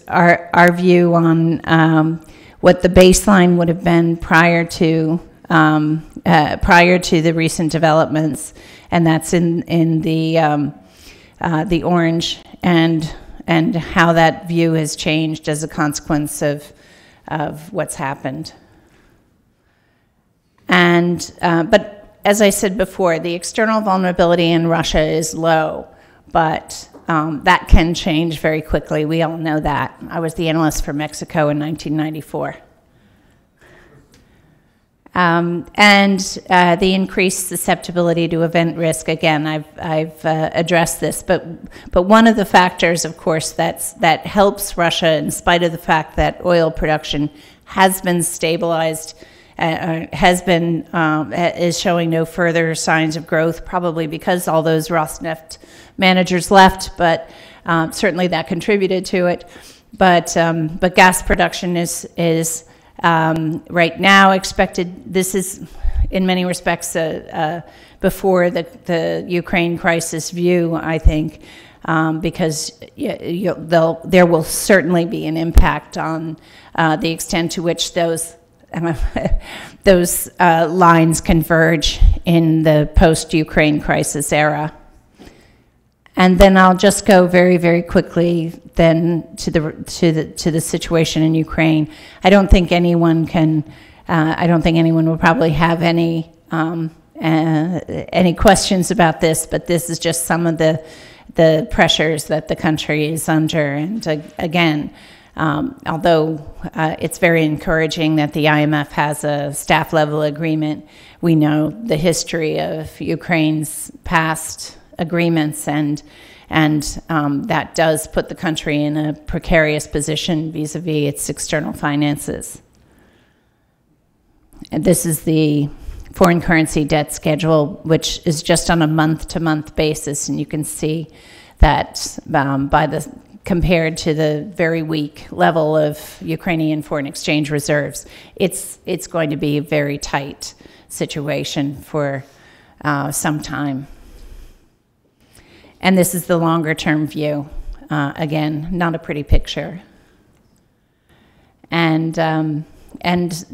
our view on what the baseline would have been prior to the recent developments, and that's in the orange, and how that view has changed as a consequence of what's happened. And but as I said before, the external vulnerability in Russia is low. But that can change very quickly. We all know that. I was the analyst for Mexico in 1994. And the increased susceptibility to event risk, again, I've addressed this, but one of the factors, of course, that helps Russia, in spite of the fact that oil production has been stabilized, is showing no further signs of growth, probably because all those Rosneft managers left, but certainly that contributed to it. But gas production is right now expected. This is, in many respects, before the Ukraine crisis view, I think, because there will certainly be an impact on the extent to which those lines converge in the post-Ukraine crisis era. And then I'll just go very, very quickly then to the situation in Ukraine. I don't think anyone will probably have any questions about this, but this is just some of the pressures that the country is under. And again, although it's very encouraging that the IMF has a staff-level agreement, we know the history of Ukraine's past agreements, and that does put the country in a precarious position vis-a-vis its external finances. And this is the foreign currency debt schedule, which is just on a month-to-month basis, and you can see that compared to the very weak level of Ukrainian foreign exchange reserves, it's going to be a very tight situation for some time. And this is the longer-term view. Again, not a pretty picture. And as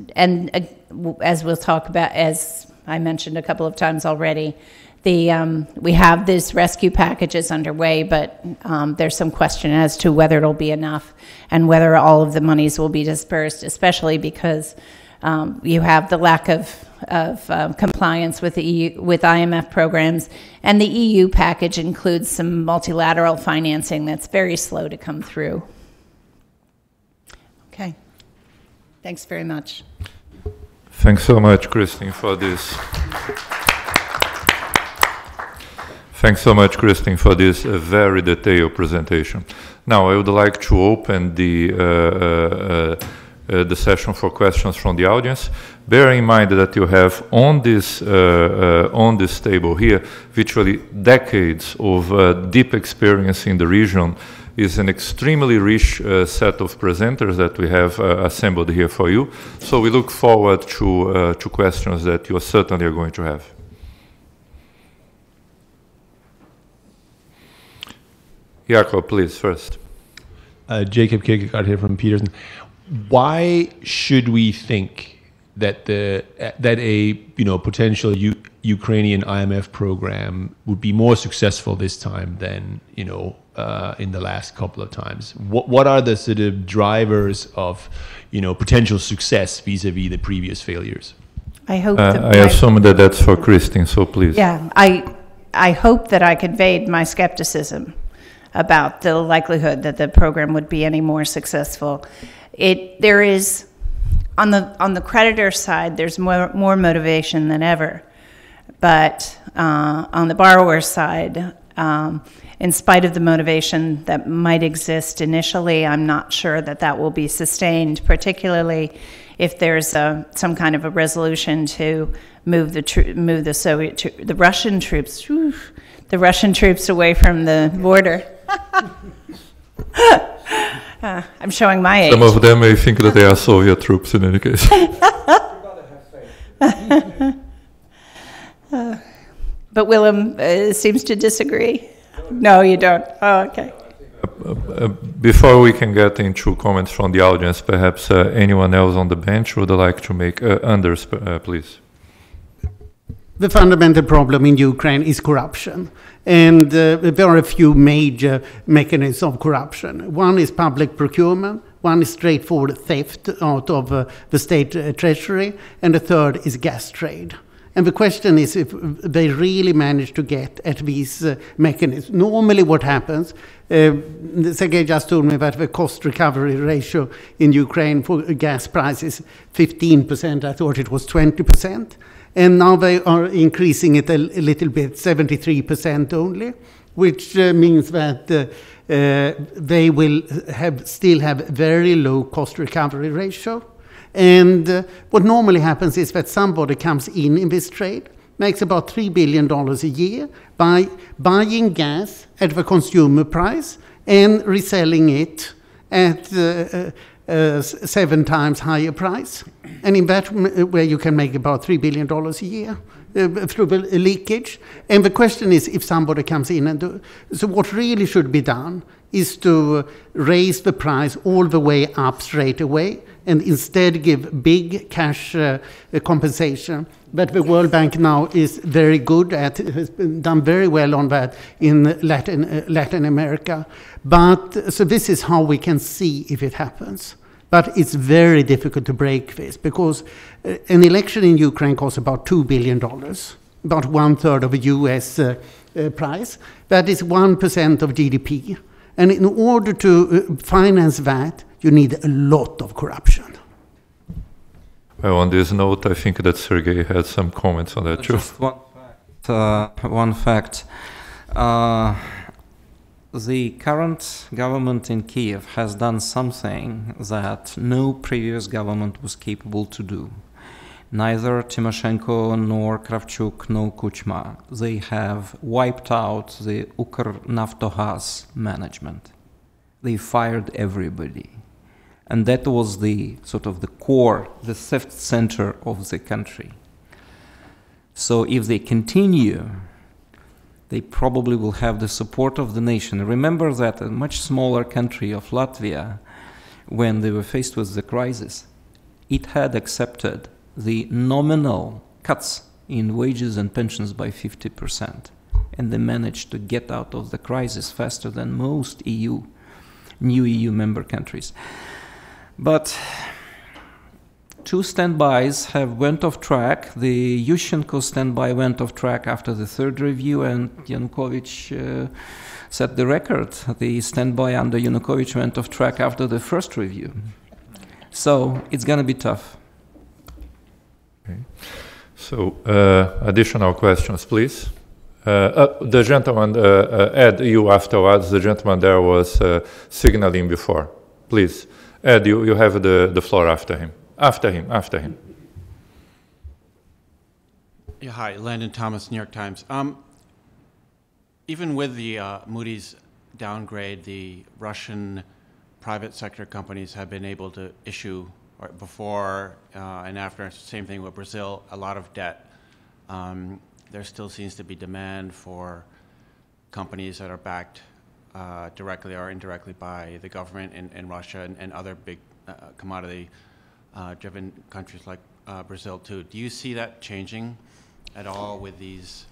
we'll talk about, as I mentioned a couple of times already, we have these rescue packages underway, but there's some question as to whether it'll be enough and whether all of the monies will be dispersed, especially because you have the lack of compliance with the EU, with IMF programs, and the EU package includes some multilateral financing that's very slow to come through. Okay, thanks very much. Thanks so much, Christine, for this. Thanks so much, Christine, for this very detailed presentation. Now, I would like to open the session for questions from the audience. Bear in mind that you have on this table here virtually decades of deep experience in the region. Is an extremely rich set of presenters that we have assembled here for you. So we look forward to questions that you certainly are going to have. Jakob, please, first. Jacob Kierkegaard here from Peterson. Why should we think that a potential Ukrainian IMF program would be more successful this time than in the last couple of times. What are the sort of drivers of, potential success vis-a-vis the previous failures? I hope I assume that that's for Christine, so please. Yeah, I hope that I conveyed my skepticism about the likelihood that the program would be any more successful. There is, on the creditor side, there's more motivation than ever. But on the borrower side, in spite of the motivation that might exist initially, I'm not sure that will be sustained, particularly if there's some kind of a resolution to move the Russian troops away from the border. I'm showing my age. Some of them may think that they are Soviet troops in any case. But Willem seems to disagree. No, you don't. Oh, okay. Before we can get into comments from the audience, perhaps anyone else on the bench would like to make Anders, please. The fundamental problem in Ukraine is corruption. And there are a few major mechanisms of corruption. One is public procurement, one is straightforward theft out of the state treasury, and the third is gas trade. And the question is if they really manage to get at these mechanisms. Normally what happens, Sergei just told me that the cost recovery ratio in Ukraine for gas prices 15%, I thought it was 20%. And now they are increasing it a little bit, 73% only, which means that they will still have very low cost recovery ratio. And what normally happens is that somebody comes in this trade, makes about $3 billion a year by buying gas at the consumer price and reselling it at 7 times higher price. And in that way you can make about $3 billion a year through the leakage. And the question is if somebody comes in and so what really should be done is to raise the price all the way up straight away and instead give big cash compensation. But the World Bank now is very good at, has done very well on that in Latin America. But so this is how we can see if it happens. But it's very difficult to break this because an election in Ukraine costs about $2 billion, about 1/3 of the US price. That is 1% of GDP. And in order to finance that, you need a lot of corruption. Well, on this note, I think that Sergei had some comments on that too. Just one fact. The current government in Kiev has done something that no previous government was capable to do. Neither Tymoshenko nor Kravchuk nor Kuchma. They have wiped out the Ukr-Naftogaz management. They fired everybody. And that was the sort of the core, the theft center of the country. So if they continue, they probably will have the support of the nation. Remember that a much smaller country of Latvia, when they were faced with the crisis, it had accepted the nominal cuts in wages and pensions by 50%. And they managed to get out of the crisis faster than most new EU member countries. But two standbys have went off track. The Yushchenko standby went off track after the third review, and Yanukovych set the record. The standby under Yanukovych went off track after the first review. So it's going to be tough. Okay. So additional questions, please. The gentleman, Ed, you afterwards. The gentleman there was signaling before. Please, Ed, you have the floor after him. After him. Yeah, hi, Landon Thomas, New York Times. Even with the Moody's downgrade, the Russian private sector companies have been able to issue, or before and after, same thing with Brazil, a lot of debt. There still seems to be demand for companies that are backed directly or indirectly by the government in Russia and other big commodity-driven countries like Brazil too. Do you see that changing at all with these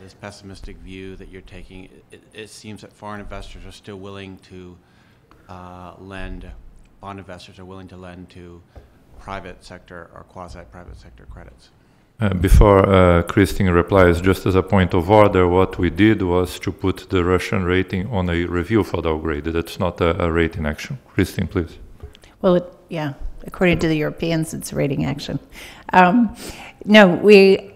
this pessimistic view that you're taking, it seems that foreign investors are still willing to lend, bond investors are willing to lend to private sector or quasi-private sector credits. Before Christine replies, just as a point of order, what we did was to put the Russian rating on a review for downgrade. That's not a rating action. Christine, please. Well, yeah, according to the Europeans, it's a rating action. No, we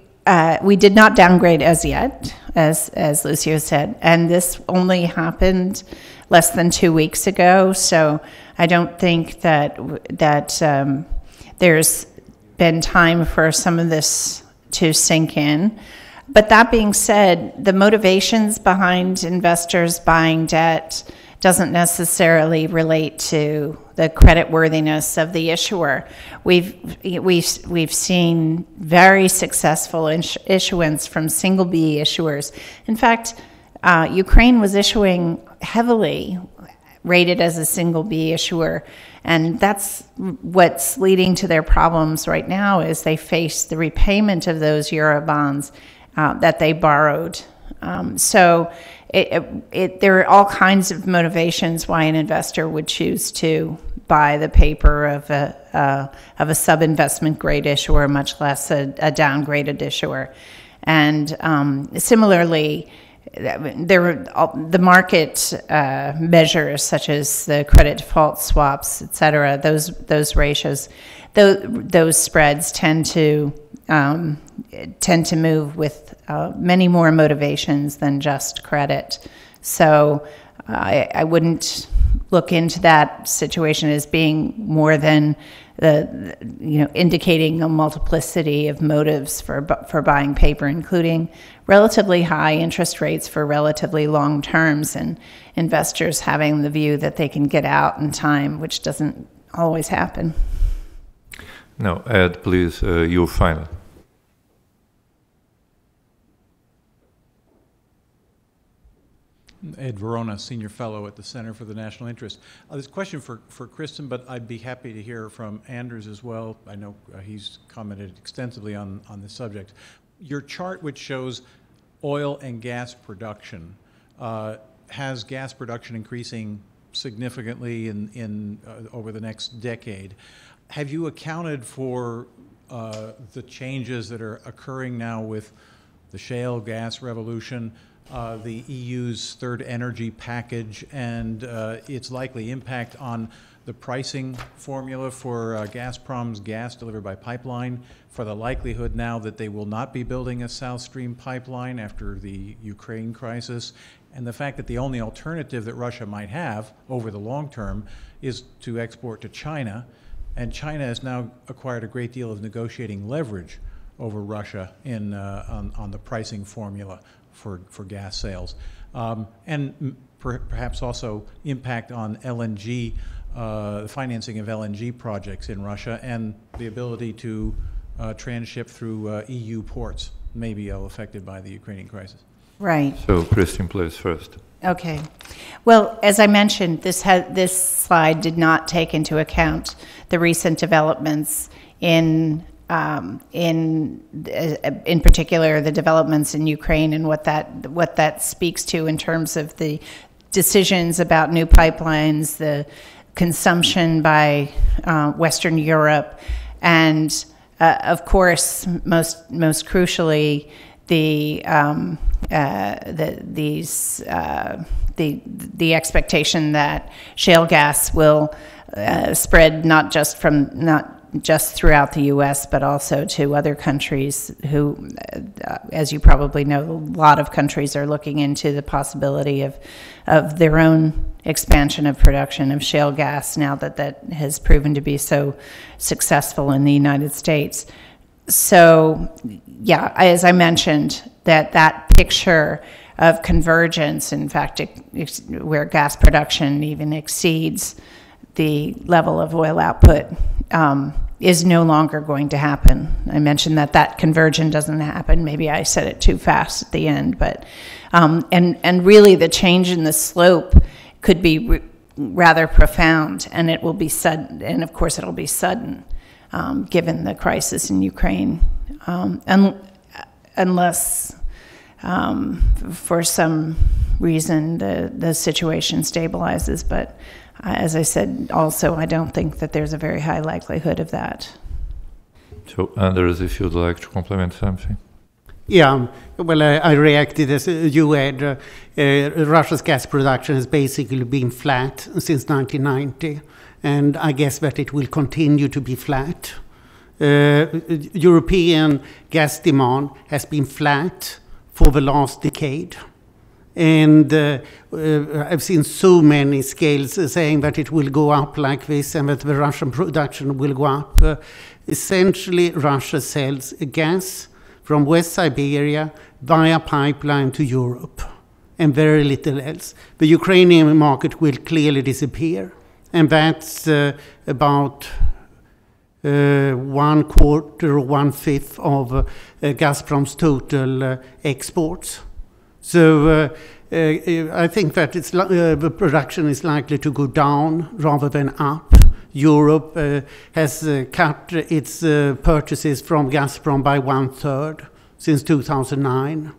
did not downgrade as yet, as Lucio said, and this only happened less than 2 weeks ago. So I don't think that there's been time for some of this to sink in. But that being said, the motivations behind investors buying debt doesn't necessarily relate to the creditworthiness of the issuer. We've seen very successful issuance from single B issuers. In fact, Ukraine was issuing heavily rated as a single B issuer, and that's what's leading to their problems right now is they face the repayment of those Euro bonds that they borrowed. So there are all kinds of motivations why an investor would choose to buy the paper of a sub-investment grade issuer, much less a downgraded issuer. And similarly, the market measures such as the credit default swaps, et cetera, those ratios, those spreads tend to move with many more motivations than just credit. So I wouldn't look into that situation as being more than indicating a multiplicity of motives for buying paper, including relatively high interest rates for relatively long terms and investors having the view that they can get out in time, which doesn't always happen. No, Ed, please, you final. Ed Verona, Senior Fellow at the Center for the National Interest. This question for Kristen, but I'd be happy to hear from Anders as well. I know he's commented extensively on this subject. Your chart, which shows oil and gas production, has gas production increasing significantly in over the next decade. Have you accounted for the changes that are occurring now with the shale gas revolution, the EU's third energy package, and its likely impact on the pricing formula for Gazprom's gas delivered by pipeline, for the likelihood now that they will not be building a South Stream pipeline after the Ukraine crisis, and the fact that the only alternative that Russia might have over the long term is to export to China, and China has now acquired a great deal of negotiating leverage over Russia in on the pricing formula for gas sales, and perhaps also impact on LNG, the financing of LNG projects in Russia, and the ability to transship through EU ports, maybe affected by the Ukrainian crisis. Right. So, Christine, please, first. Okay. Well, as I mentioned, this slide did not take into account the recent developments in particular the developments in Ukraine and what that speaks to in terms of the decisions about new pipelines, the consumption by Western Europe, and of course, most crucially, the expectation that shale gas will spread not just throughout the U.S., but also to other countries who, as you probably know, a lot of countries are looking into the possibility of their own expansion of production of shale gas now that has proven to be so successful in the United States. So, yeah, as I mentioned, that picture of convergence, in fact, where gas production even exceeds the level of oil output, is no longer going to happen. I mentioned that conversion doesn't happen. Maybe I said it too fast at the end, but and really the change in the slope could be rather profound, and it will be sudden. And of course, it'll be sudden, given the crisis in Ukraine, unless for some reason the situation stabilizes. But as I said, also, I don't think that there's a very high likelihood of that. So, Anders, if you'd like to complement something. Yeah, well, I reacted as you had. Russia's gas production has basically been flat since 1990, and I guess that it will continue to be flat. European gas demand has been flat for the last decade. And I've seen so many scales saying that it will go up like this and that the Russian production will go up. Essentially, Russia sells gas from West Siberia via pipeline to Europe, and very little else. The Ukrainian market will clearly disappear, and that's about 1/4 or 1/5 of Gazprom's total exports. So I think that the production is likely to go down rather than up. Europe has cut its purchases from Gazprom by 1/3 since 2009,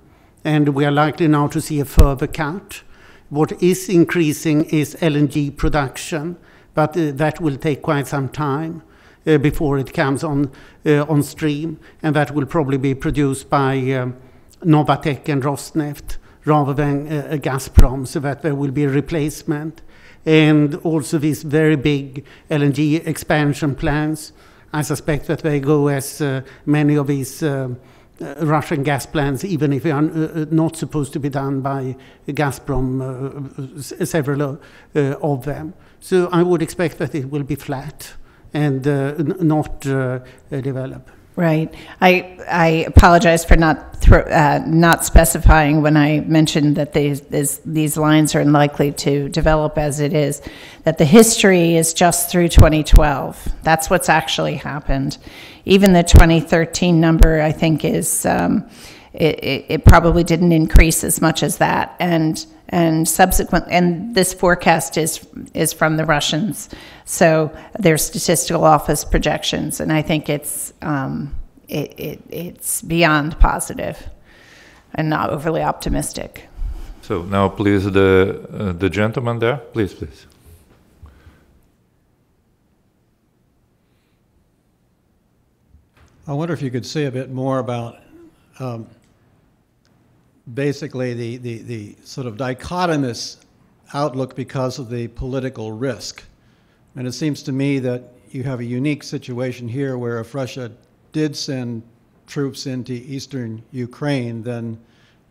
and we are likely now to see a further cut. What is increasing is LNG production, but that will take quite some time before it comes on stream, and that will probably be produced by Novatek and Rosneft rather than Gazprom, so that there will be a replacement. And also these very big LNG expansion plans, I suspect that they go as many of these Russian gas plants, even if they are not supposed to be done by Gazprom, several of them. So I would expect that it will be flat and not develop. Right. I apologize for not specifying when I mentioned that these lines are unlikely to develop as it is, that the history is just through 2012. That's what's actually happened. Even the 2013 number, I think, is it probably didn't increase as much as that. And subsequent, and this forecast is from the Russians, so their statistical office projections, and I think it's beyond positive and not overly optimistic. So now, please, the gentleman there, please. I wonder if you could say a bit more about basically the sort of dichotomous outlook because of the political risk. And it seems to me that you have a unique situation here where if Russia did send troops into eastern Ukraine, then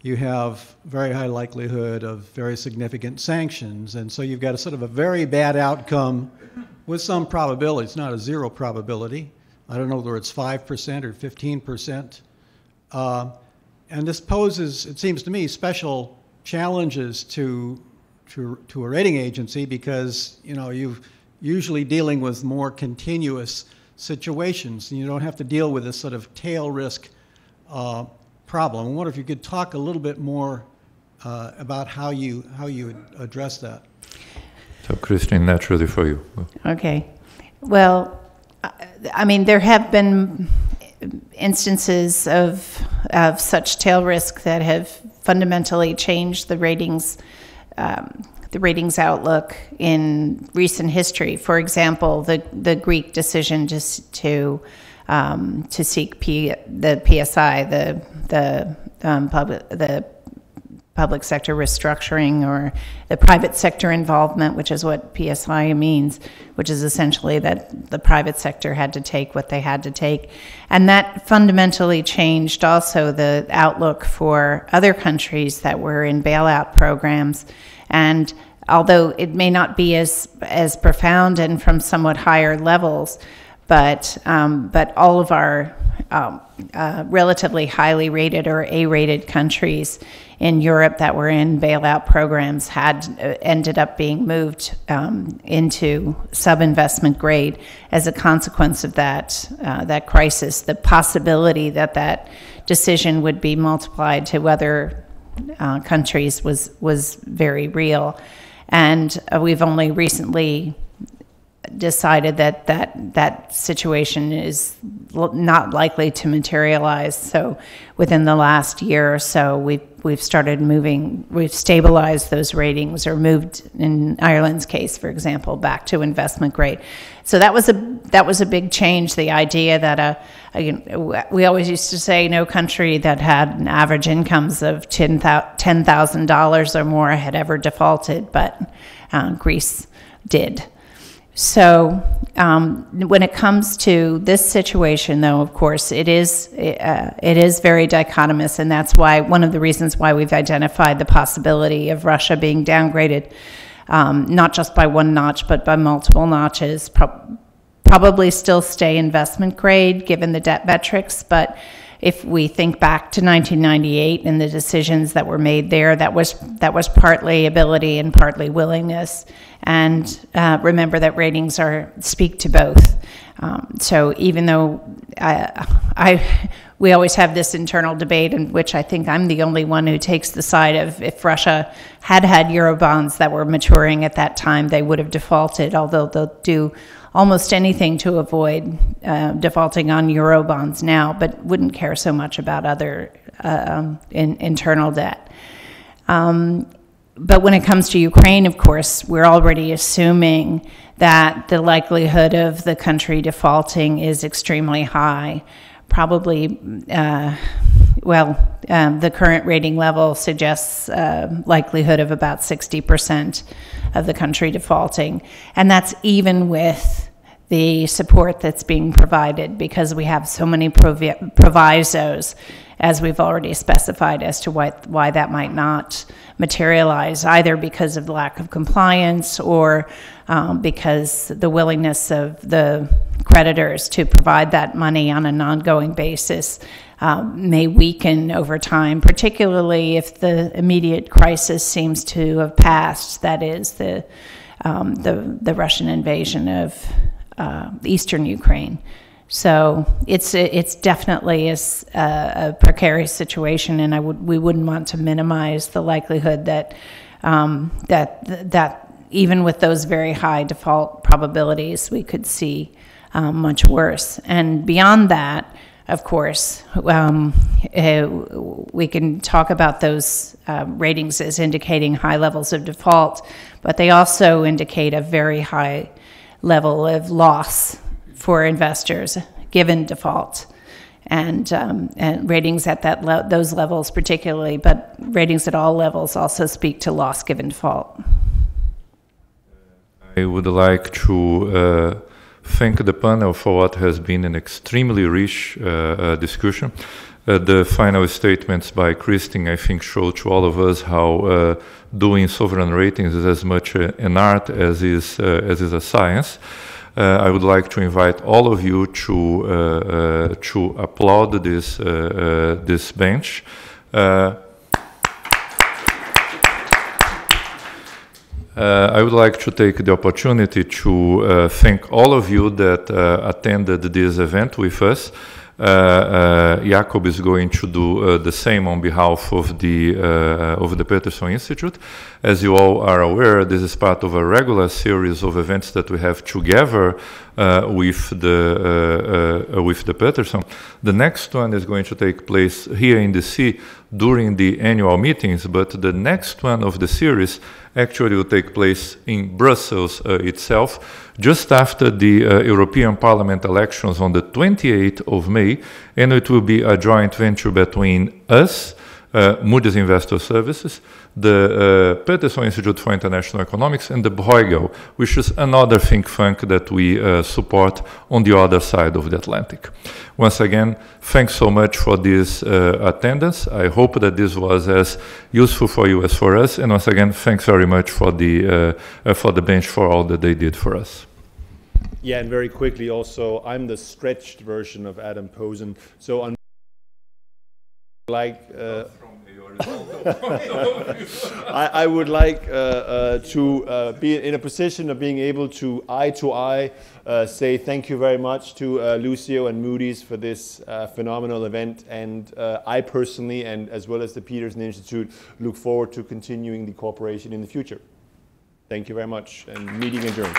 you have very high likelihood of very significant sanctions. And so you've got a sort of a very bad outcome with some probability. It's not a zero probability. I don't know whether it's 5% or 15%. And this poses, it seems to me, special challenges to a rating agency because, you know, you're usually dealing with more continuous situations and you don't have to deal with this sort of tail risk problem. I wonder if you could talk a little bit more about how you address that. So, Christine, naturally for you. Okay. Well, I mean, there have been instances of such tail risk that have fundamentally changed the ratings outlook in recent history. For example, the Greek decision just to seek the PSI, the public sector restructuring, or the private sector involvement, which is what PSI means, which is essentially that the private sector had to take what they had to take. And that fundamentally changed also the outlook for other countries that were in bailout programs. And although it may not be as profound and from somewhat higher levels, but all of our relatively highly rated or A-rated countries in Europe that were in bailout programs had ended up being moved into sub-investment grade as a consequence of that crisis. The possibility that decision would be multiplied to other countries was very real. And we've only recently decided that that situation is not likely to materialize. So within the last year or so, we've started moving, we've stabilized those ratings, or moved, in Ireland's case, for example, back to investment grade. So that was a big change. The idea that we always used to say no country that had average incomes of $10,000 or more had ever defaulted, but Greece did. So when it comes to this situation, though, of course, it is very dichotomous, and that's why one of the reasons why we've identified the possibility of Russia being downgraded, not just by one notch, but by multiple notches. Probably still stay investment grade given the debt metrics, but if we think back to 1998 and the decisions that were made there, that was partly ability and partly willingness. And remember that ratings speak to both. So even though we always have this internal debate, in which I think I'm the only one who takes the side of, if Russia had Eurobonds that were maturing at that time, they would have defaulted, although they'll do almost anything to avoid defaulting on Eurobonds now, but wouldn't care so much about other internal debt. But when it comes to Ukraine, of course, we're already assuming that the likelihood of the country defaulting is extremely high. Probably, the current rating level suggests likelihood of about 60% of the country defaulting. And that's even with the support that's being provided, because we have so many provisos, as we've already specified, as to why that might not materialize, either because of the lack of compliance or because the willingness of the creditors to provide that money on an ongoing basis may weaken over time, particularly if the immediate crisis seems to have passed, that is the Russian invasion of eastern Ukraine. So it's definitely a precarious situation, and we wouldn't want to minimize the likelihood that that even with those very high default probabilities, we could see much worse. And beyond that, of course, we can talk about those ratings as indicating high levels of default, but they also indicate a very high level of loss for investors given default, and ratings at those levels particularly, but ratings at all levels also speak to loss given default. I would like to thank the panel for what has been an extremely rich discussion. The final statements by Christine, I think, show to all of us how doing sovereign ratings is as much an art as is a science. I would like to invite all of you to applaud this bench. I would like to take the opportunity to thank all of you that attended this event with us. Jakob is going to do the same on behalf of the Peterson Institute. As you all are aware, this is part of a regular series of events that we have together with the Peterson. The next one is going to take place here in DC during the annual meetings, but the next one of the series actually will take place in Brussels itself, just after the European Parliament elections on the 28th of May, and it will be a joint venture between us, Moody's Investor Services, the Peterson Institute for International Economics, and the Bruegel, which is another think tank that we support on the other side of the Atlantic. Once again, thanks so much for this attendance. I hope that this was as useful for you as for us. And once again, thanks very much for the bench for all that they did for us. Yeah, and very quickly also, I'm the stretched version of Adam Posen. So on I would like to be in a position of being able to eye say thank you very much to Lucio and Moody's for this phenomenal event, and I personally, and as well as the Peterson Institute, look forward to continuing the cooperation in the future. Thank you very much, and meeting adjourned.